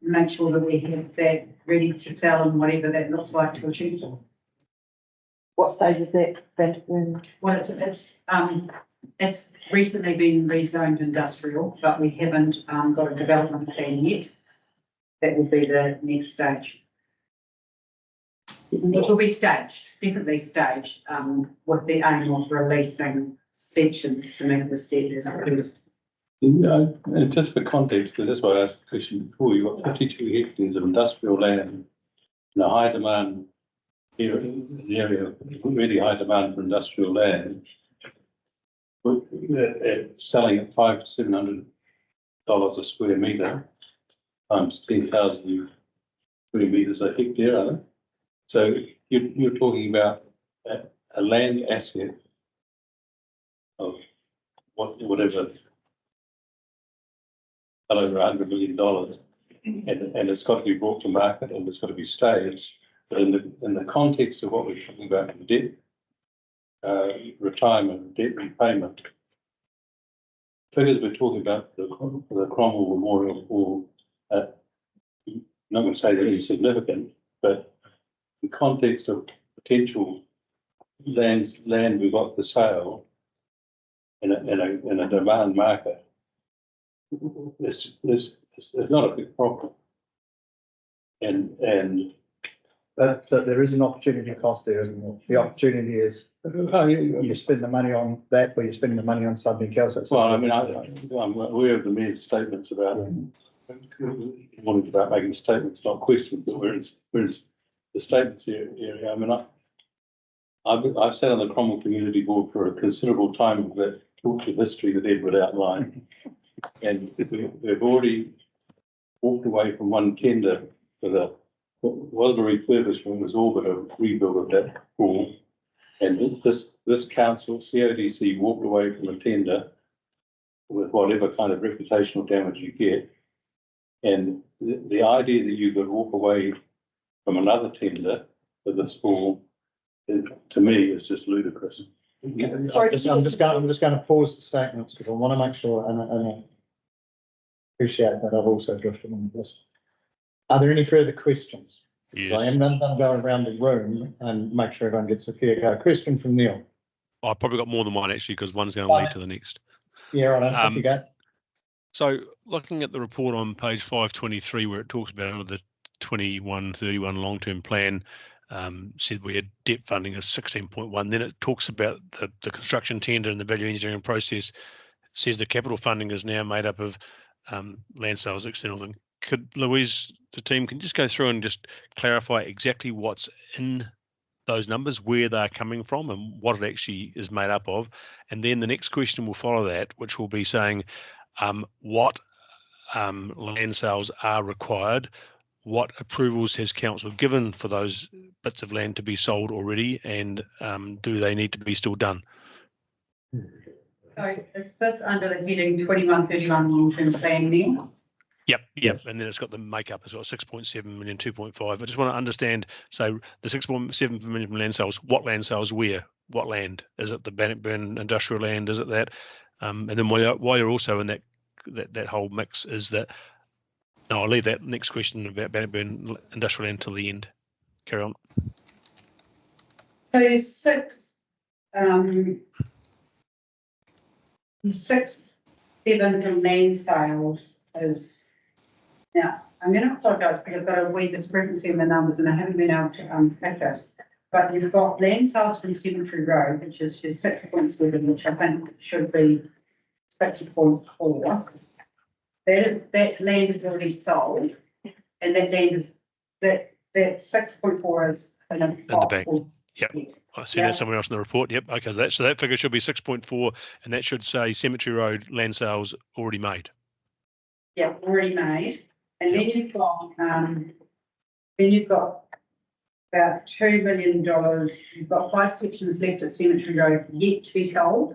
make sure that we have that ready to sell and whatever that looks like to achieve. What stage is that, Bannockburn? Well, it's recently been rezoned industrial, but we haven't got a development plan yet. That will be the next stage. Which will be staged, definitely staged, with the aim of releasing sections to make this debt as approved. And just for context, because that's why I asked the question before, you've got 52 hectares of industrial land in a high demand area, an area of really high demand for industrial land. Selling at $500 to $700 a square metre times 10,000 square metres a hectare, I think. So you're talking about a land asset of whatever, well over $100 million, and it's got to be brought to market and it's got to be staged. But in the context of what we're talking about in debt, retirement, debt repayment, figures we're talking about the Cromwell Memorial Hall, I'm not going to say they're insignificant, but in context of potential land we've got for sale in a demand market, it's not a big problem. And But there is an opportunity cost there, isn't there? The opportunity is you spend the money on that, or you spend the money on something else. well, I mean, I'm aware of the mayor's statements about wanting about making statements, not questions, but we're in the statements area. I mean, I've sat on the Cromwell Community Board for a considerable time of that torture history that Edward outlined, and we've already walked away from one tender for the wasn't a refurbishment, was all but a rebuild of that hall. And this council, CODC, walked away from a tender with whatever kind of reputational damage you get. And the idea that you could walk away from another tender for this hall, to me, is just ludicrous. Sorry, I'm just going to pause the statements because I want to make sure, and I appreciate that I've also drifted on this. Are there any further questions? Yes. So I am then going to go around the room and make sure everyone gets a fair go. Question from Neil. I've probably got more than one actually, because one's going to lead to the next. Yeah, right. Off you go. So looking at the report on page 523, where it talks about under the 21.31 long-term plan, said we had debt funding of 16.1. Then it talks about the construction tender and the value engineering process. It says the capital funding is now made up of land sales, external. And could Louise, the team, can just go through and just clarify exactly what's in those numbers, where they're coming from and what it actually is made up of. And then the next question will follow that, which will be saying what land sales are required, what approvals has council given for those bits of land to be sold already, and do they need to be still done? So is this under the heading 21.31 long-term plan now? Yep. And then it's got the makeup as well, 6.7 million, 2.5. I just want to understand, so the 6.7 million from land sales, what land sales where? What land? Is it the Bannockburn industrial land? Is it that? And then while you're also in that whole mix, is that, no, I'll leave that next question about Bannockburn industrial land till the end. Carry on. So 7 from land sales is, now, I'm going to apologise because I've got a wee discrepancy in the numbers and I haven't been able to unpick it. But you've got land sales from Cemetery Road, which is your 6.7, which I think should be 6.4. That land is already sold, and that land is that 6.4 is in the bank. Yep. I see Yeah. that somewhere else in the report. Yep. Okay. So that figure should be 6.4, and that should say Cemetery Road land sales already made. Yeah, already made. And then you've got about $2 million. You've got 5 sections left at Cemetery Road yet to be sold.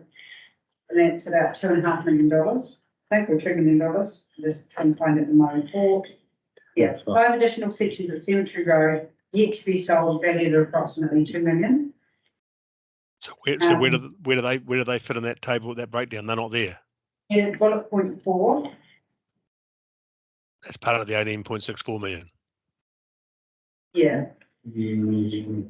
And that's about $2.5 million. I think, or $2 million. I'm just trying to find it in my report. Yeah, 5 additional sections at Cemetery Road yet to be sold, valued at approximately $2 million. So where do they fit in that table, that breakdown? They're not there. Yeah, bullet point 4. That's part of the 18.64 million. Yeah. So you.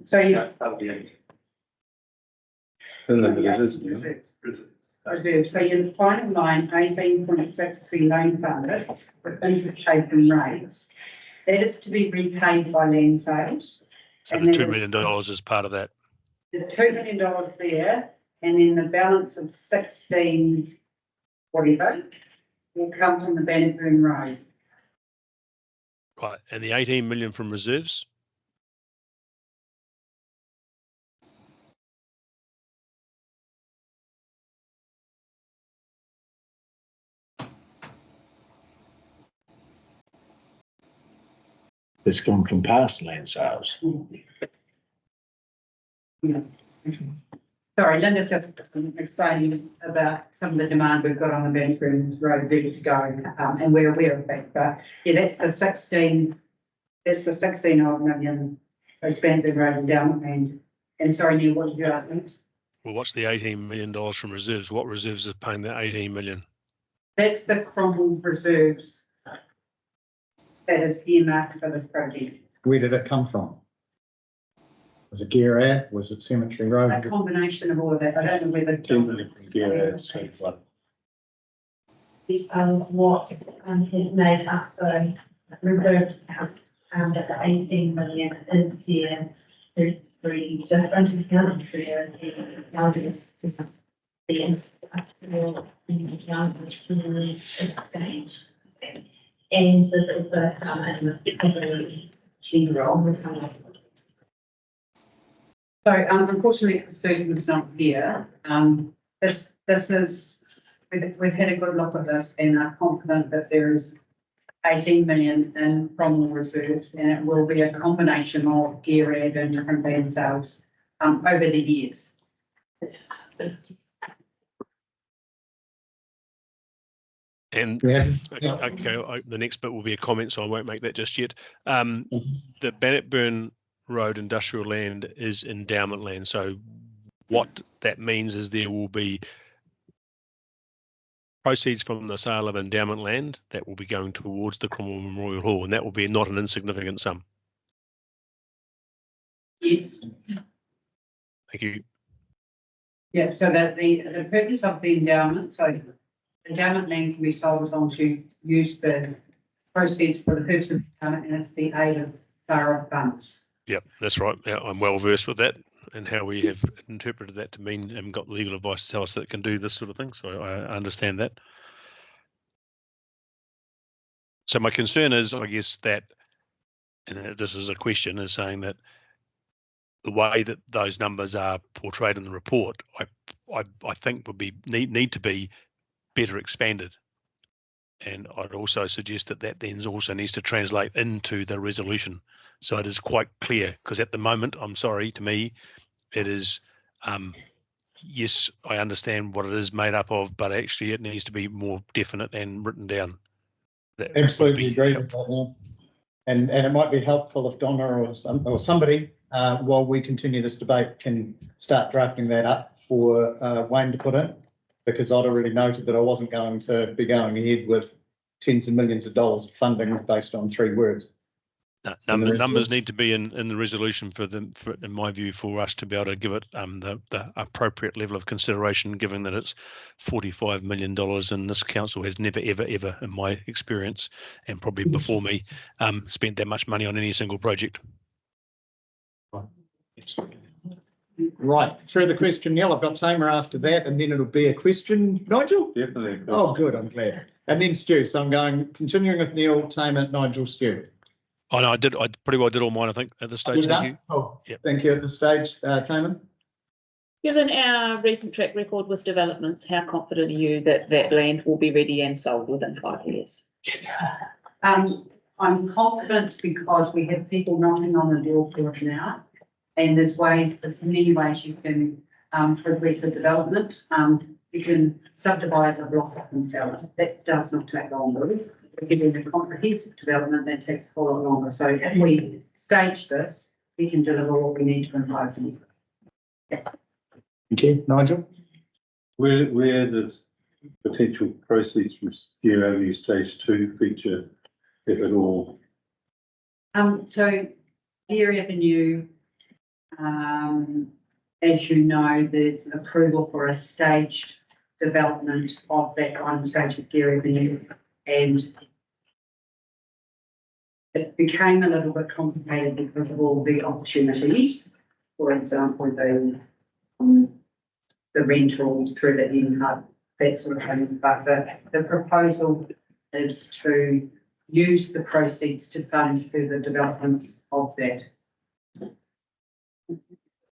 Reserve. So your final line, 18.6 to be loan funded with interest paid from rates. That is to be repaid by land sales. So and the $2 million is part of that. There's $2 million there, and then the balance of 16 whatever will come from the Bannockburn Road. Right, and the 18 million from reserves. It's gone from past land sales. Yeah. Sorry, Linda's just explaining about some of the demand we've got on the Bannockburn Road ready to go, and we're aware of that. But yeah, that's the 16 odd million of Bannockburn Road endowment. And sorry, Neil, what did you ask me? Well, what's the $18 million from reserves? What reserves are paying that 18 million? That's the Cromwell reserves that is earmarked for this project. Where did it come from? Was it Gear? Was it Cemetery Road? A combination of all of that. I don't know whether. What is made up the reserve account, that the 18 million is here. There's 3 different accounts there. The exchange. And there's also So unfortunately, Susan's not here. This is, we've had a good look at this and are confident that there is 18 million in Cromwell reserves, and it will be a combination of gear and different land sales over the years. And okay, the next bit will be a comment, so I won't make that just yet. The Bannockburn Road industrial land is endowment land. So what that means is there will be proceeds from the sale of endowment land that will be going towards the Cromwell Memorial Hall, and that will be not an insignificant sum. Yes. Thank you. Yeah, so that the purpose of the endowment, so endowment land can be sold as long as you use the proceeds for the purpose of endowment, and it's the aid of thorough funds. Yep, that's right. Yeah, I'm well versed with that and how we have interpreted that to mean and got legal advice to tell us that it can do this sort of thing. So I understand that. So my concern is, I guess, that, and this is a question, is saying that the way that those numbers are portrayed in the report, I think would be need to be better expanded. And I'd also suggest that that then also needs to translate into the resolution. So it is quite clear, because at the moment, I'm sorry, to me, it is, yes, I understand what it is made up of, but actually it needs to be more definite and written down. That would Absolutely be agree with that, Neil. And it might be helpful if Donna or somebody, while we continue this debate, can start drafting that up for Wayne to put in, because I'd already noted that I wasn't going to be going ahead with tens of millions of dollars of funding based on 3 words. No, And the numbers results- need to be in the resolution for them, in my view, for us to be able to give it the appropriate level of consideration, given that it's $45 million, and this council has never, ever, ever, in my experience, and probably before me, spent that much money on any single project. Right, further question, Neil. I've got Tamer after that, and then it'll be a question. Nigel? Definitely. Oh, good, I'm glad. And then Stu. So I'm going, continuing with Neil, Tamer, Nigel, Stu. Oh no, I pretty well did all mine, I think, at this stage. Thank you. Oh, Yep. Thank you at this stage, Tamer. Given our recent track record with developments, how confident are you that that land will be ready and sold within 5 years? I'm confident because we have people knocking on the door for it now. And there's many ways you can progress a development. You can subdivide a block up and sell it. That does not take long. We're giving a comprehensive development that takes a whole lot longer. So if we stage this, we can deliver what we need to in 5 years. Okay, Nigel. Where does potential proceeds from Gear Avenue Stage 2 feature, if at all? So Gear Avenue, as you know, there's approval for a staged development of that one stage of Gear Avenue, and it became a little bit complicated because of all the opportunities. For example, the rental through the in-hub, that sort of thing. But the proposal is to use the proceeds to fund further developments of that.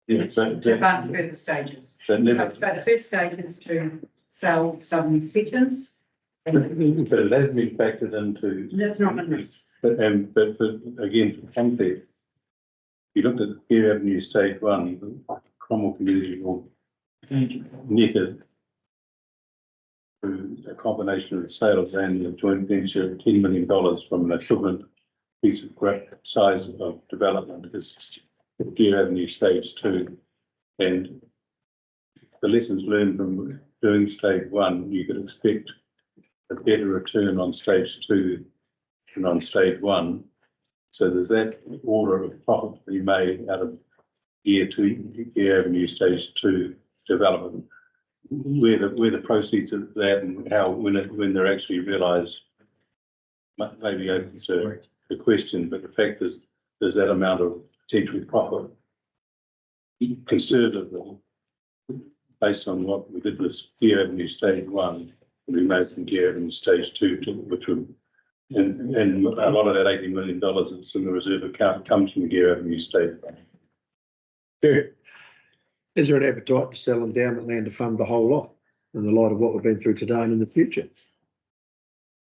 Yeah, To fund further stages. So the first stage is to sell some sections. But it has been factored into. That's not in this. But again, for context, you looked at Gear Avenue Stage 1, Cromwell Community Hall, netted through a combination of the sale of land and a joint venture of $10 million from an equivalent piece of size of development is Gear Avenue Stage 2. And the lessons learned from doing Stage 1, you could expect a better return on Stage 2 than on Stage 1. So there's that order of profit to be made out of Gear Avenue Stage 2 development, where the proceeds of that and how when they're actually realised maybe open to the question, but the fact is there's that amount of potential profit conservatively based on what we did with Gear Avenue Stage 1, and we made from Gear Avenue Stage 2, which would and a lot of that $80 million that's in the reserve account comes from Gear Avenue Stage 1. Yeah. Is there an appetite to sell endowment land to fund the whole lot in the light of what we've been through today and in the future?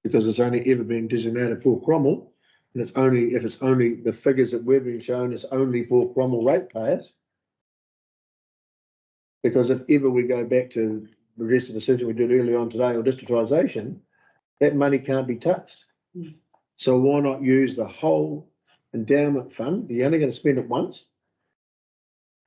Because it's only ever been designated for Cromwell, and it's only if it's only the figures that we've been shown, it's only for Cromwell ratepayers. Because if ever we go back to the rest of the decision we did earlier on today or distributisation, that money can't be touched. So why not use the whole endowment fund? You're only going to spend it once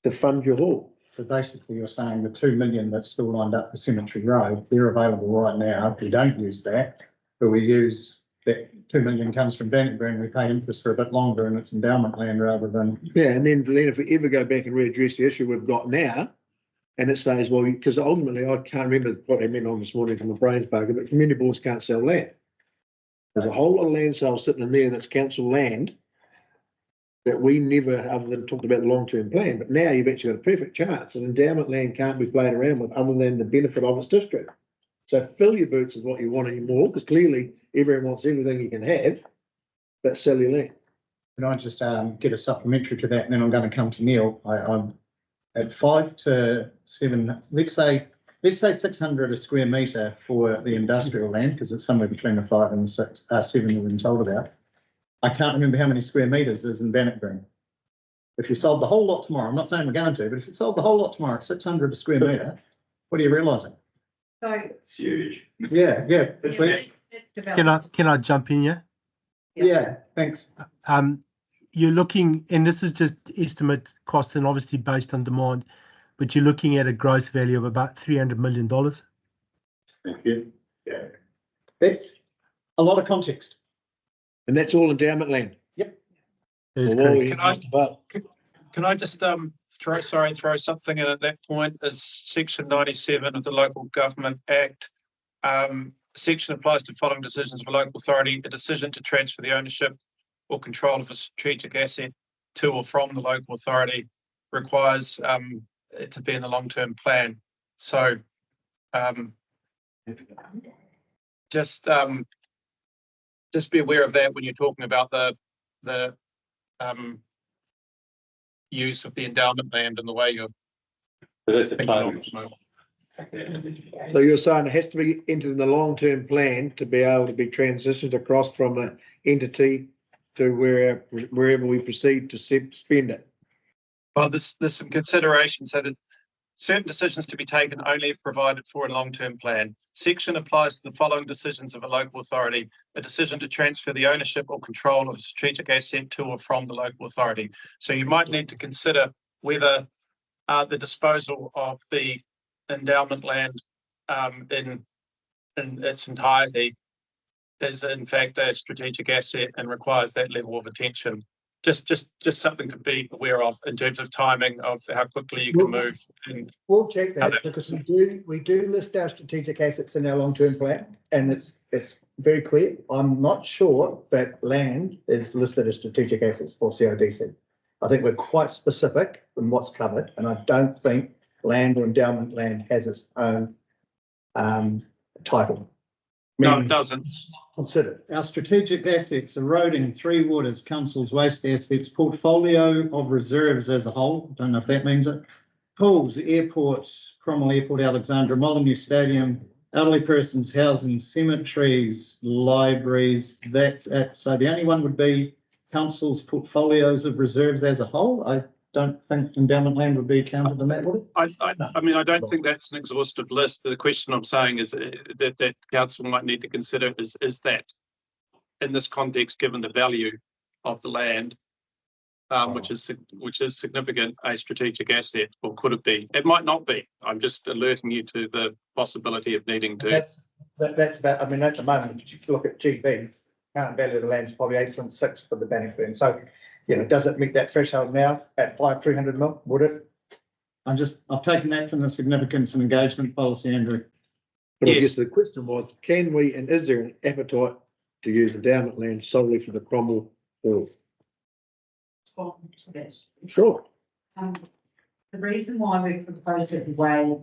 to fund your hall. So basically you're saying the 2 million that's still lined up for Cemetery Road, they're available right now. If we don't use that, but we use that 2 million comes from Bannockburn, we pay interest for a bit longer and it's endowment land rather than. Yeah, and then if we ever go back and readdress the issue we've got now, and it says, well, because ultimately I can't remember what they meant on this morning from the brains bugger, but community boards can't sell land. There's a whole lot of land sales sitting in there that's council land that we never, other than talked about the long-term plan, but now you've actually got a perfect chance, and endowment land can't be played around with other than the benefit of its district. So fill your boots is what you want anymore, because clearly everyone wants everything you can have, but sell your land. Can I just get a supplementary to that, and then I'm going to come to Neil. I'm at 5 to 7. Let's say let's say 600 a square metre for the industrial land, because it's somewhere between the 5 and 6, 7 we've been told about. I can't remember how many square metres is in Bannock Green. If you sold the whole lot tomorrow, I'm not saying we're going to, but if you sold the whole lot tomorrow at 600 a square metre, what are you realising? So. It's huge. Yeah. Can I jump in here? Yeah, thanks. You're looking, and this is just estimate costs and obviously based on demand, but you're looking at a gross value of about $300 million. Thank you. Yeah. That's a lot of context. And that's all endowment land. Yep. That is Well, correct. we just about- Can I just throw something in at that point? Is section 97 of the Local Government Act. Section applies to following decisions of a local authority: a decision to transfer the ownership or control of a strategic asset to or from the local authority requires it to be in the long-term plan. So just be aware of that when you're talking about the use of the endowment land and the way you're So that's a thinking of target. it. So you're saying it has to be entered in the long-term plan to be able to be transitioned across from an entity to wherever we proceed to spend it. Well, there's some consideration so that certain decisions to be taken only if provided for in long-term plan. Section applies to the following decisions of a local authority: a decision to transfer the ownership or control of a strategic asset to or from the local authority. So you might need to consider whether the disposal of the endowment land in its entirety is in fact a strategic asset and requires that level of attention. Just something to be aware of in terms of timing of how quickly you can move. And we'll check that because we do list our strategic assets in our long-term plan, and it's very clear. I'm not sure that land is listed as strategic assets for CODC. I think we're quite specific in what's covered, and I don't think land or endowment land has its own title. no, it doesn't. Consider Our strategic assets, eroding, Three Waters, Council's waste assets, portfolio of reserves as a whole, don't know if that means it, pools, airport, Cromwell Airport, Alexandra, Molyneux Stadium, elderly persons housing, cemeteries, libraries, that's it. So the only one would be Council's portfolios of reserves as a whole. I don't think endowment land would be counted in that, would it? I mean, I don't think that's an exhaustive list. The question I'm saying is that council might need to consider is that in this context, given the value of the land, which is significant, a strategic asset, or could it be? It might not be. I'm just alerting you to the possibility of needing to. that's about. I mean, at the moment, if you look at GB, current value of the land is probably 8.6 for the Bannock Green. So, you know, does it meet that threshold now at 300 mil? Would it? I've taken that from the significance and engagement policy, Andrew. But Yes. I guess the question was, can we, and is there an appetite to use endowment land solely for the Cromwell Hall? Yes. Sure. The reason why we proposed it the way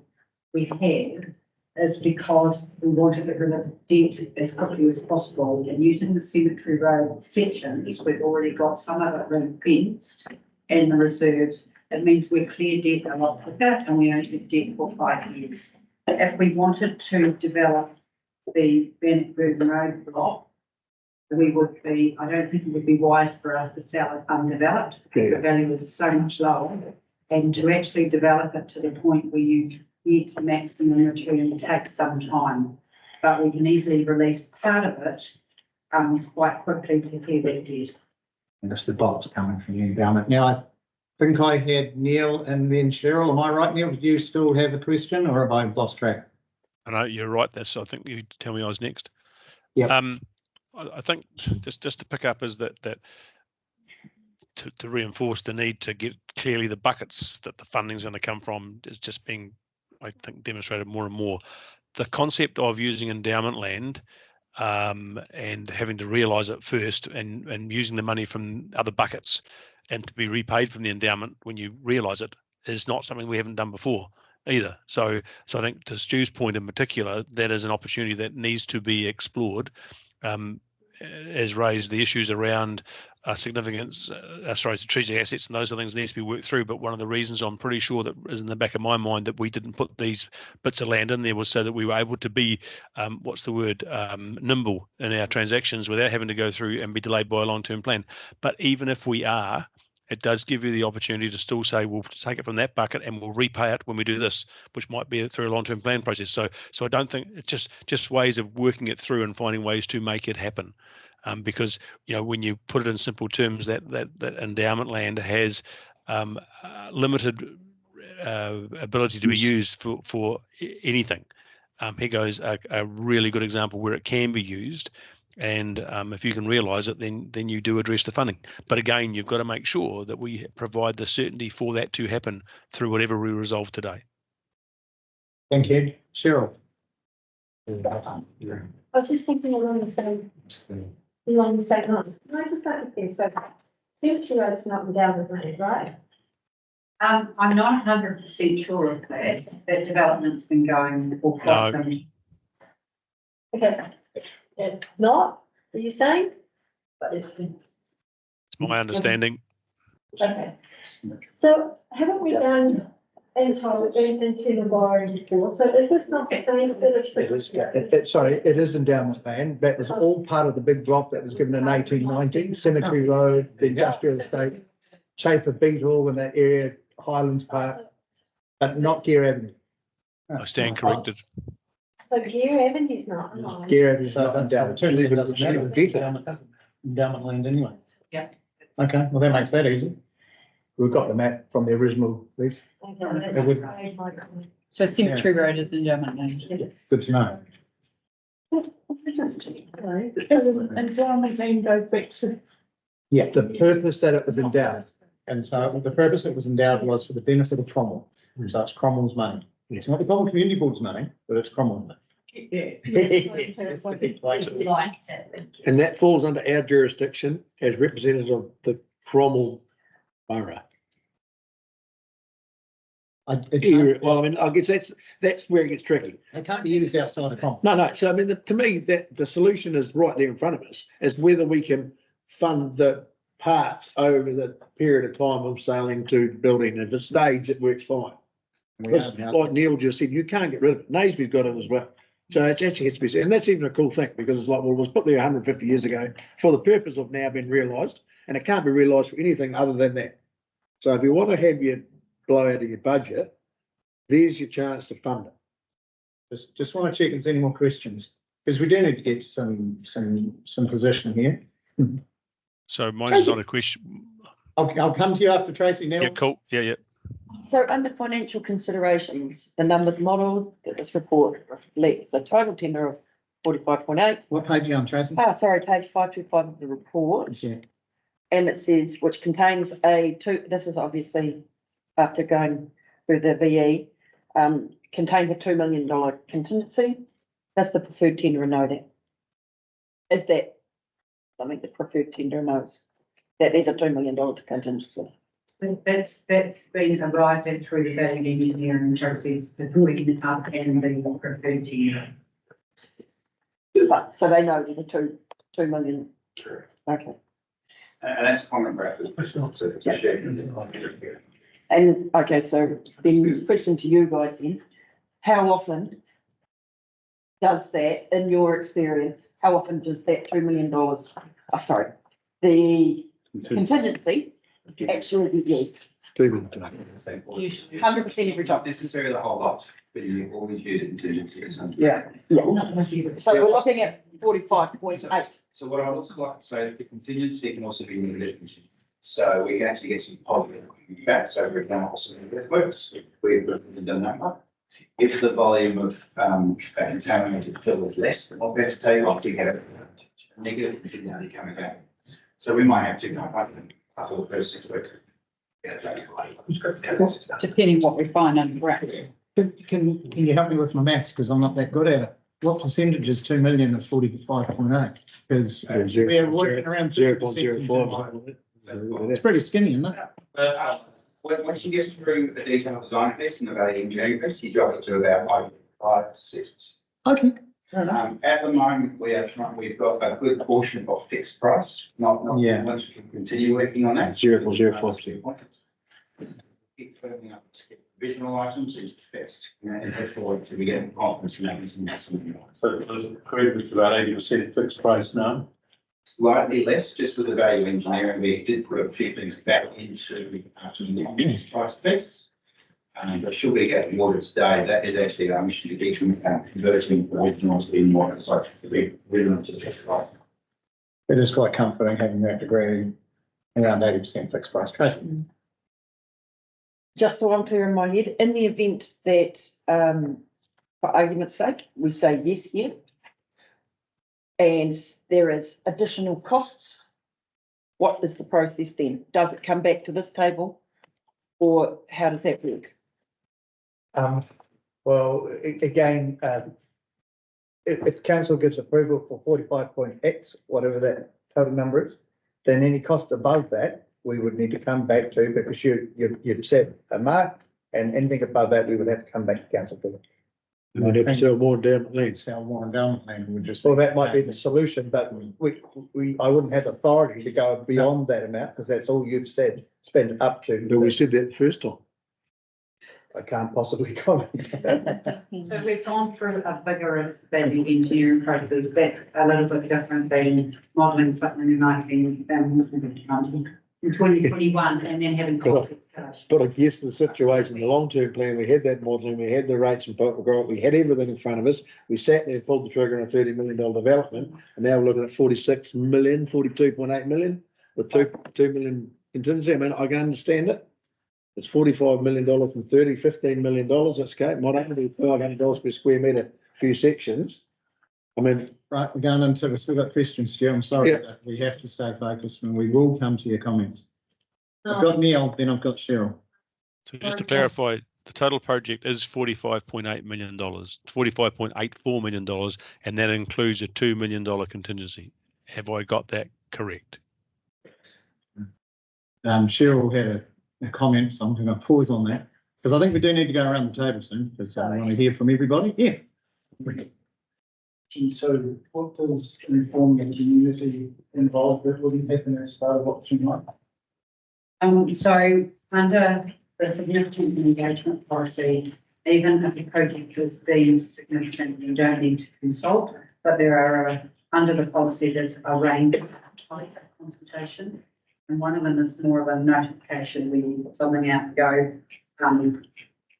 we have is because we want to get rid of debt as quickly as possible, and using the Cemetery Road sections, we've already got some of it ring fenced and the reserves. It means we're clear debt a lot quicker and we only have debt for 5 years. If we wanted to develop the Bannock Road block, we would be, I don't think it would be wise for us to sell it undeveloped. The value is so much lower, and to actually develop it to the point where you get maximum return takes some time. But we can easily release part of it quite quickly to clear that debt. And it's the box coming from the endowment. Now, I think I had Neil and then Cheryl. Am I right, Neil? Did you still have a question, or have I lost track? I know you're right. I think you tell me I was next. Yeah. I think just to pick up is that to reinforce the need to get clearly the buckets that the funding is going to come from is just being, I think, demonstrated more and more. The concept of using endowment land and having to realise it first and using the money from other buckets and to be repaid from the endowment when you realise it is not something we haven't done before either. So I think to Stu's point in particular, that is an opportunity that needs to be explored. As raised the issues around significant, strategic assets and those sort of things needs to be worked through. But one of the reasons I'm pretty sure that is in the back of my mind that we didn't put these bits of land in there was so that we were able to be, nimble in our transactions without having to go through and be delayed by a long-term plan. But even if we are, it does give you the opportunity to still say, we'll take it from that bucket and we'll repay it when we do this, which might be through a long-term plan process. So I don't think it's just ways of working it through and finding ways to make it happen. Because, when you put it in simple terms, that endowment land has limited ability to be used for anything. Here goes a really good example where it can be used. And if you can realise it, then you do address the funding. But again, you've got to make sure that we provide the certainty for that to happen through whatever we resolve today. Thank you. Cheryl? I was just thinking along the same line. Can I just ask you, so Cemetery Road is not endowment land, right? I'm not 100% sure of that. That development's been going for quite some time. Okay. Not, are you saying? It's my understanding. Okay. So haven't we done into the borrowing before? So is this not the same? It is endowment land. That was all part of the big block that was given in 1890, Cemetery Road, the industrial estate, Chafer Beetle in that area, Highlands Park, but not Gear Avenue. I stand corrected. So Gear Avenue's not. Gear Avenue's not endowment. Endowment land anyway. Yeah. Okay, well, that makes that easy. We've got the map from the original lease. So Cemetery Road is endowment land. Yes. Good to know. Endowment land goes back to. Yeah, the purpose that it was endowed. And so the purpose it was endowed was for the benefit of Cromwell. So it's Cromwell's money. It's not the Cromwell Community Board's money, but it's Cromwell's money. Just to be clear. And that falls under our jurisdiction as representative of the Cromwell Borough. Well, I mean, I guess that's where it gets tricky. It can't be used outside of Cromwell. No. So I mean, to me, that the solution is right there in front of us, is whether we can fund the parts over the period of time of sailing to building. At the stage, it works fine. Like Neil just said, you can't get rid of it. Naseby's got it as well. So it actually has to be, and that's even a cool thing, because it's like, well, it was put there 150 years ago for the purpose of now being realised, and it can't be realised for anything other than that. So if you want to have your blow out of your budget, there's your chance to fund it. Just want to check if there's any more questions, because we do need to get some position here. So mine's not a question. I'll come to you after Tracy now. Yeah, cool. Yeah. So under financial considerations, the numbers modelled that this report reflects the total tender of 45.8. What page are you on, Tracy? Sorry, page 525 of the report. Yeah. And it says, which contains this is obviously after going through the VE, contains a $2 million contingency. That's the preferred tenderer know that. Is that something the preferred tenderer knows? That there's a $2 million contingency. That's been arrived at through the value engineering process between us and the preferred tenderer. So they know there's a $2 million. Okay. And that's common practice. And okay, so then question to you guys then, how often does that, in your experience, how often does that $2 million, the contingency actually be used? 100% every time. Necessarily the whole lot, but you always use contingency. Yeah. So we're looking at 45.8. So what I would also like to say is the contingency can also be negative. So we can actually get some positive back. So for example, some earthworks, we've done the number. If the volume of contaminated fill is less than what we have to take off, you get a negative contingency coming back. So we might have to go after the first 6 weeks. Depending what we find underground. Can you help me with my maths, because I'm not that good at it? What percentage is 2 million of 45.8? Because we are working around 0.05. It's pretty skinny, isn't it? Once you get through the detailed design piece and the value engineering piece, you drop it to about 5 to 6%. Okay. At the moment, we've got a good portion of fixed price, not, Yeah. once we can continue working on that. 0.05%. Keep firming up to get provisional items is fixed, and therefore to be getting confidence in that is maximum. So there's agreement to about 80% fixed price now. Slightly less, just with the value engineering, we did put a few things back into the fixed price piece. But should we get awarded today, that is actually our mission to get converting originals in more so to be relevant to the fixed price. It is quite comforting having that degree around 80% fixed price. Tracy? Just so I'm clear in my head, in the event that, for argument's sake, we say yes here, and there is additional costs, what is the process then? Does it come back to this table, or how does that work? Well, again, if council gives approval for 45.x, whatever that total number is, then any cost above that, we would need to come back to, because you've set a mark, and anything above that, we would have to come back to council for it. And we'd have to sell more endowment land. Sell more endowment land would just. Well, that might be the solution, but I wouldn't have authority to go beyond that amount, because that's all you've said, spend up to. But we said that the first time. I can't possibly comment. So we've gone through a vigorous value engineering process that's a little bit different than modelling something in 2021 and then having context. But I guess the situation, the long-term plan, we had that modelling, we had the rates and we had everything in front of us. We sat there, pulled the trigger on a $30 million development, and now we're looking at 46 million, 42.8 million with 2 million contingency. I mean, I can understand it. It's $45 million from 30, $15 million. That's okay. Might only be $500 per square metre, few sections. I mean, Right, we're going into, we've still got questions, Stu. I'm sorry, Yeah. but we have to stay focused and we will come to your comments. I've got Neil, then I've got Cheryl. So just to clarify, the total project is $45.8 million, $45.84 million, and that includes a $2 million contingency. Have I got that correct? Cheryl had a comment, so I'm going to pause on that because I think we do need to go around the table soon because I want to hear from everybody. Yeah. So what does inform the community involved that wouldn't happen as part of option one? So under the significant engagement policy, even if a project is deemed significant, you don't need to consult, but there are, under the policy, there's a range of type of consultation. And one of them is more of a notification when you put something out to go.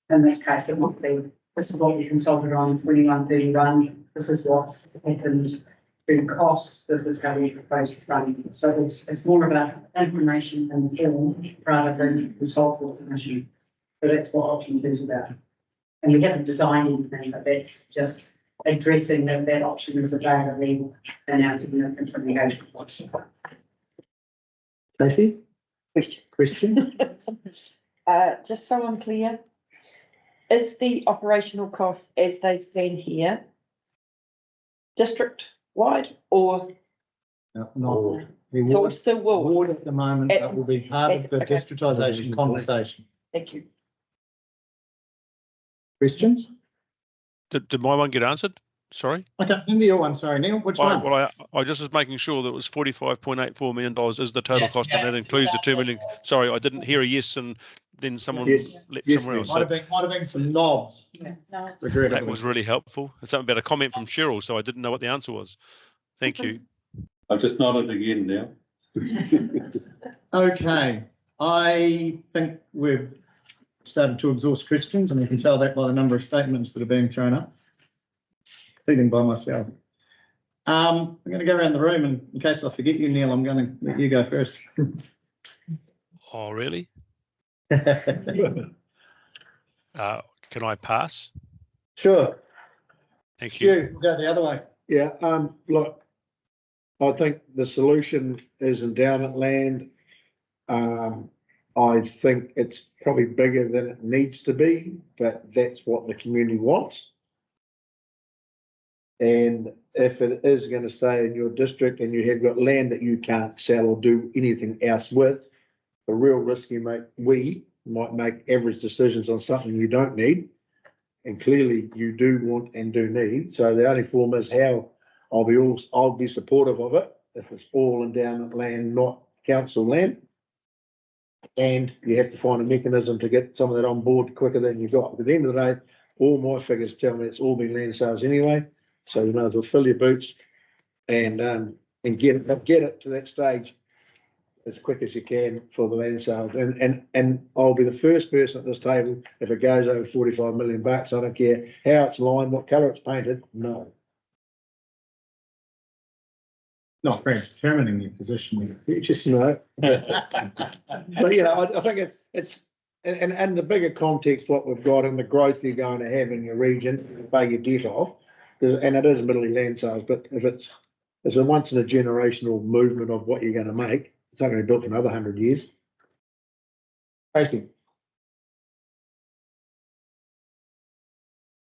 In this case, it might be, this is what we consulted on 21.31. This is what's happened to costs. This is how we propose to run. So it's more about information and form rather than consult with the commission. So that's what option 2 is about. And we haven't designed anything, but that's just addressing that option is available and our significant engagement policy. Tracy? Question. Just so I'm clear, is the operational cost as they stand here district-wide or? No, not. The So award, it's still will? award at the moment, that will be part of the Okay. district conversation. Thank you. Questions? Did my one get answered? Sorry. Okay, into your one, sorry, Neil, which one? Well, I just was making sure that it was $45.84 million is the total cost, and that includes the 2 million. Sorry, I didn't hear a yes, and then someone let somewhere else. Might have been some nods. No. That was really helpful. It's something about a comment from Cheryl, so I didn't know what the answer was. Thank you. I've just nodded again now. Okay, I think we've started to exhaust questions, and you can tell that by the number of statements that are being thrown up. Feeling by myself. I'm going to go around the room, and in case I forget you, Neil, I'm going to let you go first. Oh, really? Can I pass? Sure. Thank you. Stu, go the other way. Yeah, look, I think the solution is endowment land. I think it's probably bigger than it needs to be, but that's what the community wants. And if it is going to stay in your district and you have got land that you can't sell or do anything else with, the real risk we might make average decisions on something you don't need. and clearly you do want and do need. So the only form is how I'll be supportive of it if it's all endowment land, not council land. And you have to find a mechanism to get some of that on board quicker than you got. At the end of the day, all my figures tell me it's all been land sales anyway. So you might as well fill your boots and get it to that stage as quick as you can for the land sales. And I'll be the first person at this table, if it goes over 45 million bucks, I don't care how it's lined, what colour it's painted, no. Not predetermining your position in the future. No. But you know, I think it's and the bigger context, what we've got and the growth you're going to have in your region, pay your debt off, and it is middling land sales, but if it's a once in a generational movement of what you're going to make, it's not going to be built for another 100 years. Tracy.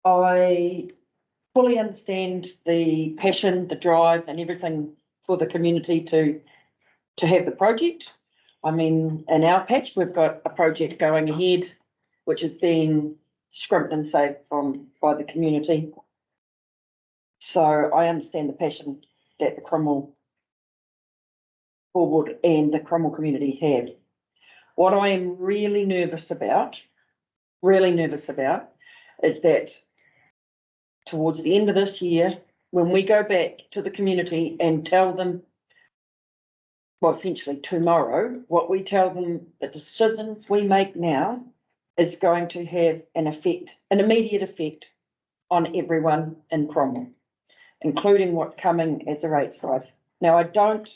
I fully understand the passion, the drive and everything for the community to have the project. I mean, in our patch, we've got a project going ahead, which is being scrimped and saved by the community. So I understand the passion that the Cromwell board and the Cromwell community have. What I am really nervous about is that towards the end of this year, when we go back to the community and tell them, well, essentially tomorrow, what we tell them, the decisions we make now is going to have an immediate effect on everyone in Cromwell, including what's coming as a rates rise. Now, I don't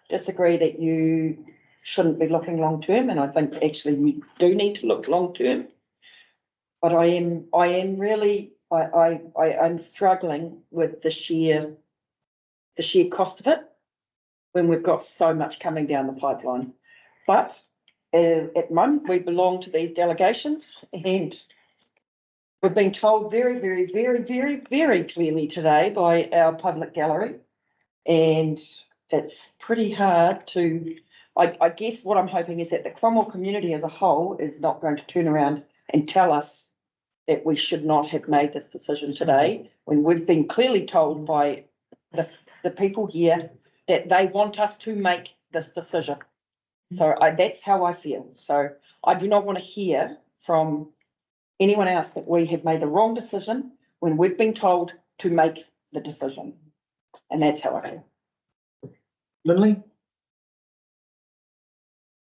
disagree that you shouldn't be looking long term, and I think actually we do need to look long term. But I'm struggling with the sheer cost of it when we've got so much coming down the pipeline. But at the moment, we belong to these delegations, and we've been told very, very, very, very, very clearly today by our public gallery, and it's pretty hard to. I guess what I'm hoping is that the Cromwell community as a whole is not going to turn around and tell us that we should not have made this decision today, when we've been clearly told by the people here that they want us to make this decision. So that's how I feel. So I do not want to hear from anyone else that we have made the wrong decision when we've been told to make the decision. And that's how I feel. Lindley?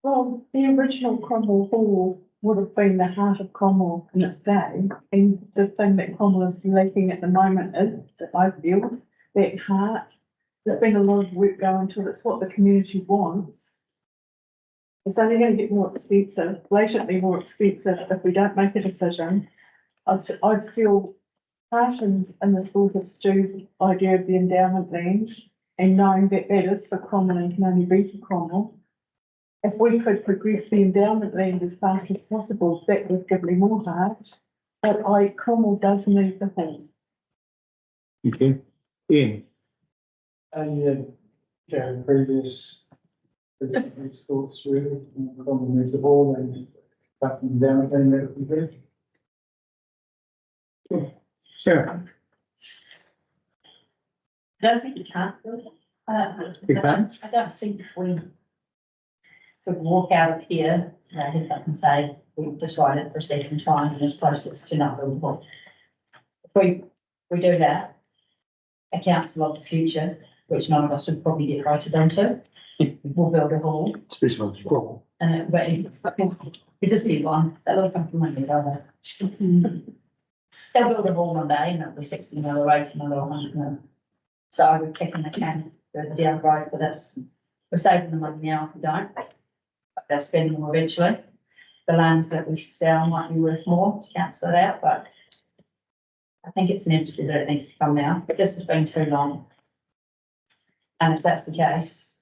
Well, the original Cromwell Hall would have been the heart of Cromwell in its day. And the thing that Cromwell is lacking at the moment is, that I feel, that heart. There's been a lot of work going to it. It's what the community wants. It's only going to get more expensive, blatantly more expensive, if we don't make a decision. I'd feel heartened in the thought of Stu's idea of the endowment land, and knowing that that is for Cromwell and can only be for Cromwell. If we could progress the endowment land as fast as possible, that would give me more heart. But Cromwell does need the thing. Okay. Ian? Yeah, previous thoughts really, Cromwell needs the ball and up and down again, that would be good. Sure. I don't think you can't do it. You can't? I don't think we could walk out of here, I think I can say, we've decided for a second time in this process to not build a hall. If we do that, a council of the future, which none of us would probably get voted onto, we'll build a hall. Especially on scroll. But it just be one, that'll come from Monday, they'll build a hall one day and it'll be 60 mil or 80 mil or 100 mil. So we're kicking the can further down the road for this. We're saving the money now if we don't. But they'll spend more eventually. The land that we sell might be worth more to cancel it out, but I think it's inevitable that it needs to come now. But this has been too long. And if that's the case,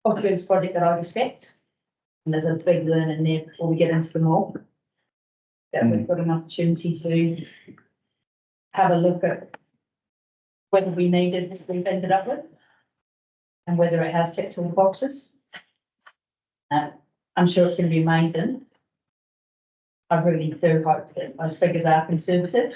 possibly it's a project that I respect. And there's a big learning there before we get into the mall. That we've got an opportunity to have a look at whether we needed what we've ended up with and whether it has ticked all the boxes. I'm sure it's going to be amazing. I really do hope that those figures are conservative.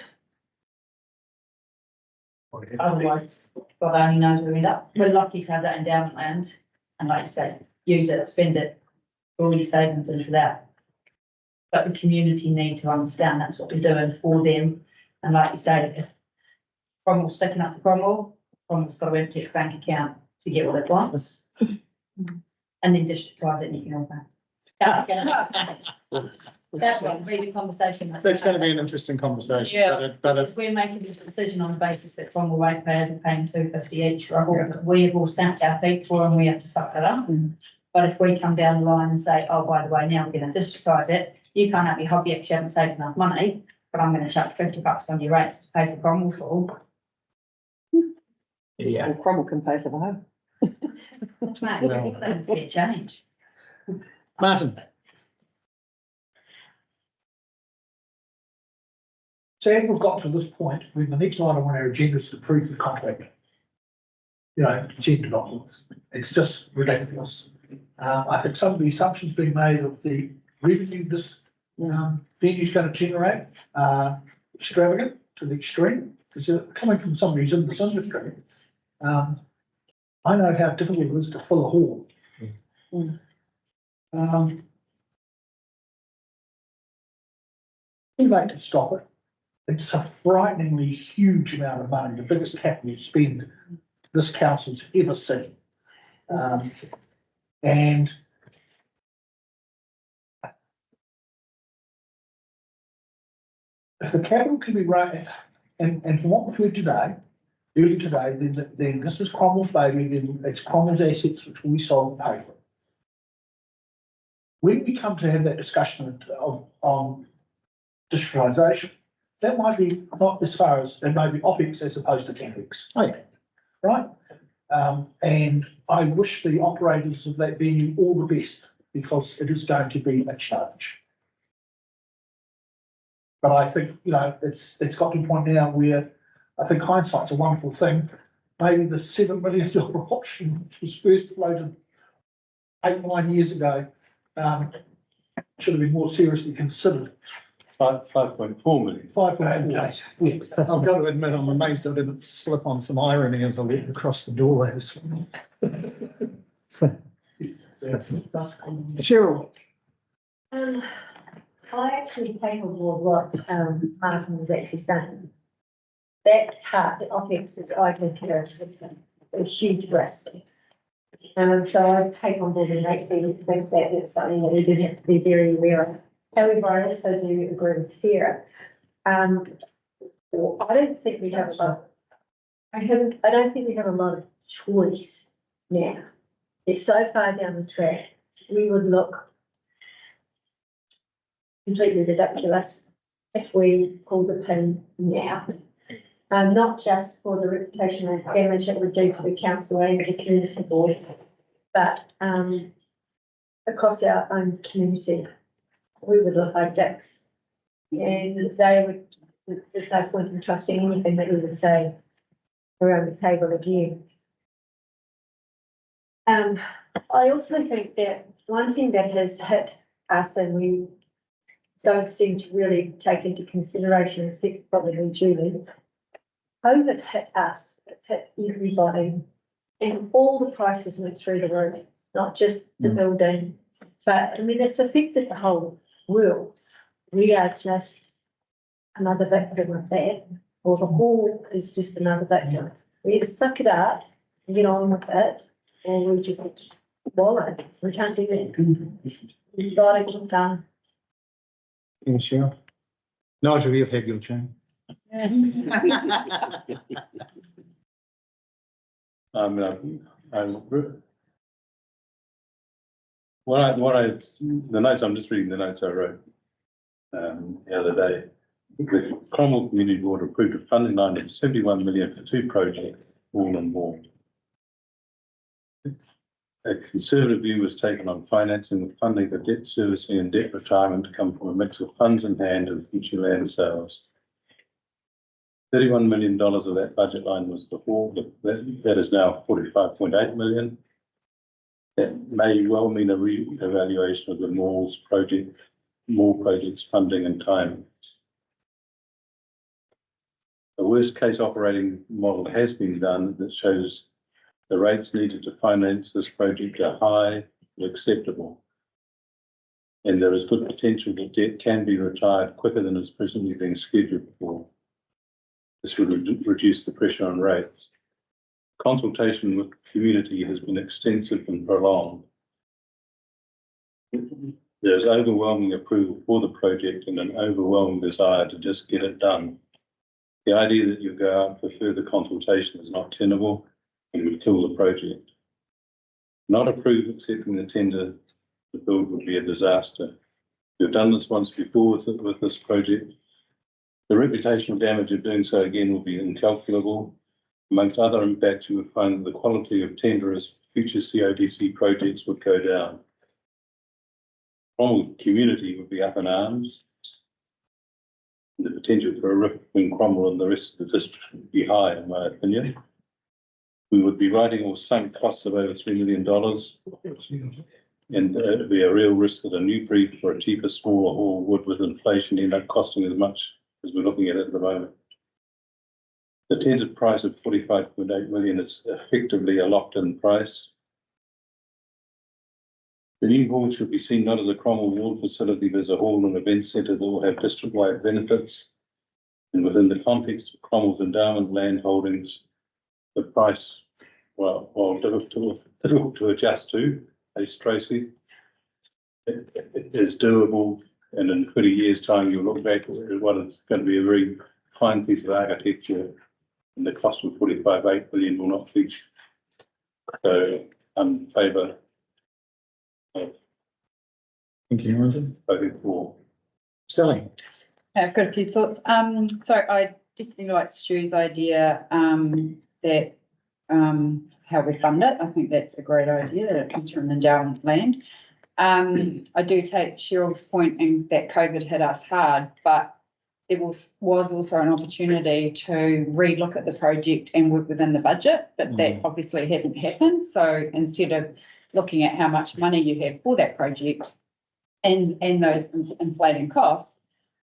Otherwise, God only knows where we end up. We're lucky to have that endowment land, and like you say, use it, spend it, all your savings into that. But the community need to understand that's what we're doing for them. And like you say, if Cromwell's sticking up to Cromwell's got to empty its bank account to get what it wants. And then districtise it and you can all pay. That's going to be the conversation. That's going to be an interesting conversation. Yeah, but because we're making this decision on the basis that Cromwell ratepayers are paying $2.50 each for a haul that we have all stamped our feet for and we have to suck that up. But if we come down the line and say, oh, by the way, now we're going to districtise it, you can't have your hobby if you haven't saved enough money, but I'm going to chuck $50 on your rates to pay for Cromwell's haul. Well, Cromwell can pay for the home. That's a change. Martin. So if we've got to this point, when the next item on our agenda is to approve the contract. You know, agenda documents, it's just ridiculous. I think some of the assumptions being made of the revenue this venue is going to generate are extravagant to the extreme, because coming from somebody who's in this industry, I know how difficult it is to fill a hall. Too late to stop it. It's a frighteningly huge amount of money, the biggest capital spend this council's ever seen. And if the capital can be right, and from what we've heard earlier today, then this is Cromwell's baby, then it's Cromwell's assets which will be sold and paid for. When we come to have that discussion on districtisation, that might be not as far as, it may be OPEX as opposed to CAPEX. Right? And I wish the operators of that venue all the best, because it is going to be a challenge. But I think, you know, it's got to a point now where I think hindsight's a wonderful thing. Maybe the $7 million option, which was first floated 8-9 years ago, should have been more seriously considered. 5.4 million. 5.4. Yes. I've got to admit, I'm amazed I didn't slip on some irony as I went across the doorway this morning. Cheryl. I actually take on board what Martin was actually saying. That part, the OPEX is over a huge risk. So I take on board and actually think that it's something that we do have to be very aware of. However, I also do agree with Sarah. I don't think we have a lot. I don't think we have a lot of choice now. It's so far down the track. We would look completely ridiculous if we pulled the pin now. Not just for the reputational damage it would do to the council and the community board, but across our own community, we would look like dicks. And they would, there's no point in trusting anything that we would say around the table again. I also think that one thing that has hit us and we don't seem to really take into consideration, except probably Julie, COVID hit us, it hit everybody, and all the prices went through the roof, not just the building, but I mean, it's affected the whole world. We are just another victim of that, or the whole is just another victim. We either suck it up and get on with it, or we just wallow. We can't do that. We've got to keep going. Yeah, sure. Nigel, you've had your turn. The notes, I'm just reading the notes I wrote the other day. The Cromwell Community Board approved a funding line of 71 million for 2 projects, all in more. A conservative view was taken on financing the funding for debt servicing and debt retirement to come from a mix of funds in hand and future land sales. $31 million of that budget line was the hall, that is now 45.8 million. That may well mean a re-evaluation of the malls project more projects funding and time. A worst case operating model has been done that shows the rates needed to finance this project are high and acceptable. And there is good potential that debt can be retired quicker than is presently being scheduled for. This would reduce the pressure on rates. Consultation with the community has been extensive and prolonged. There is overwhelming approval for the project and an overwhelming desire to just get it done. The idea that you go out for further consultation is not tenable and would kill the project. Not approve accepting the tender to build would be a disaster. We've done this once before with this project. The reputational damage of doing so again will be incalculable. Amongst other impacts, you would find that the quality of tenderers' future CODC projects would go down. The Cromwell community would be up in arms. The potential for a rift between Cromwell and the rest of the district would be high, in my opinion. We would be writing off sunk costs of over $3 million, and it would be a real risk that a new brief for a cheaper, smaller haul would, with inflation, end up costing as much as we're looking at the moment. The tendered price of $45.8 million is effectively a locked-in price. The new hall should be seen not as a Cromwell ward facility, but as a hall and event centre that will have district-wide benefits. And within the context of Cromwell's endowment land holdings, the price, well, difficult to adjust to, as Tracy, it is doable. And in 20 years' time, you'll look back at what is going to be a very fine piece of architecture, and the cost of $45.8 million will not feature. So I'm in favour of. Thank you, Martin. Voting for. Sally. I've got a few thoughts. So I definitely like Stu's idea that how we fund it. I think that's a great idea that it comes from endowment land. I do take Cheryl's point in that COVID hit us hard, but there was also an opportunity to relook at the project and work within the budget, but that obviously hasn't happened. So instead of looking at how much money you have for that project and those inflating costs,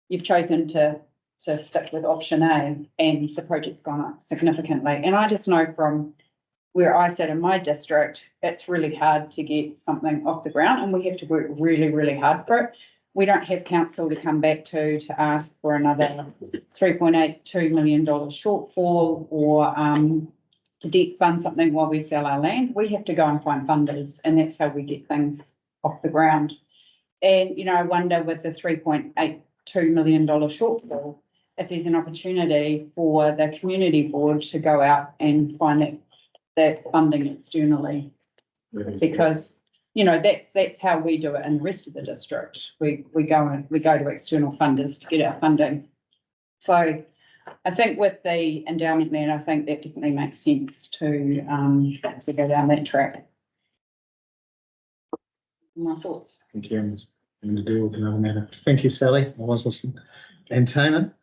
you've chosen to stick with option A, and the project's gone up significantly. And I just know from where I sit in my district, it's really hard to get something off the ground, and we have to work really, really hard for it. We don't have council to come back to ask for another $3.82 million shortfall or to debt fund something while we sell our land. We have to go and find funders, and that's how we get things off the ground. And, you know, I wonder with the $3.82 million shortfall, if there's an opportunity for the community board to go out and find that funding externally, because you know that's how we do it in the rest of the district. We go to external funders to get our funding. So I think with the endowment land, I think that definitely makes sense to go down that track. My thoughts. Thank you. I'm just going to deal with another matter. Thank you, Sally. I was listening. And Taman?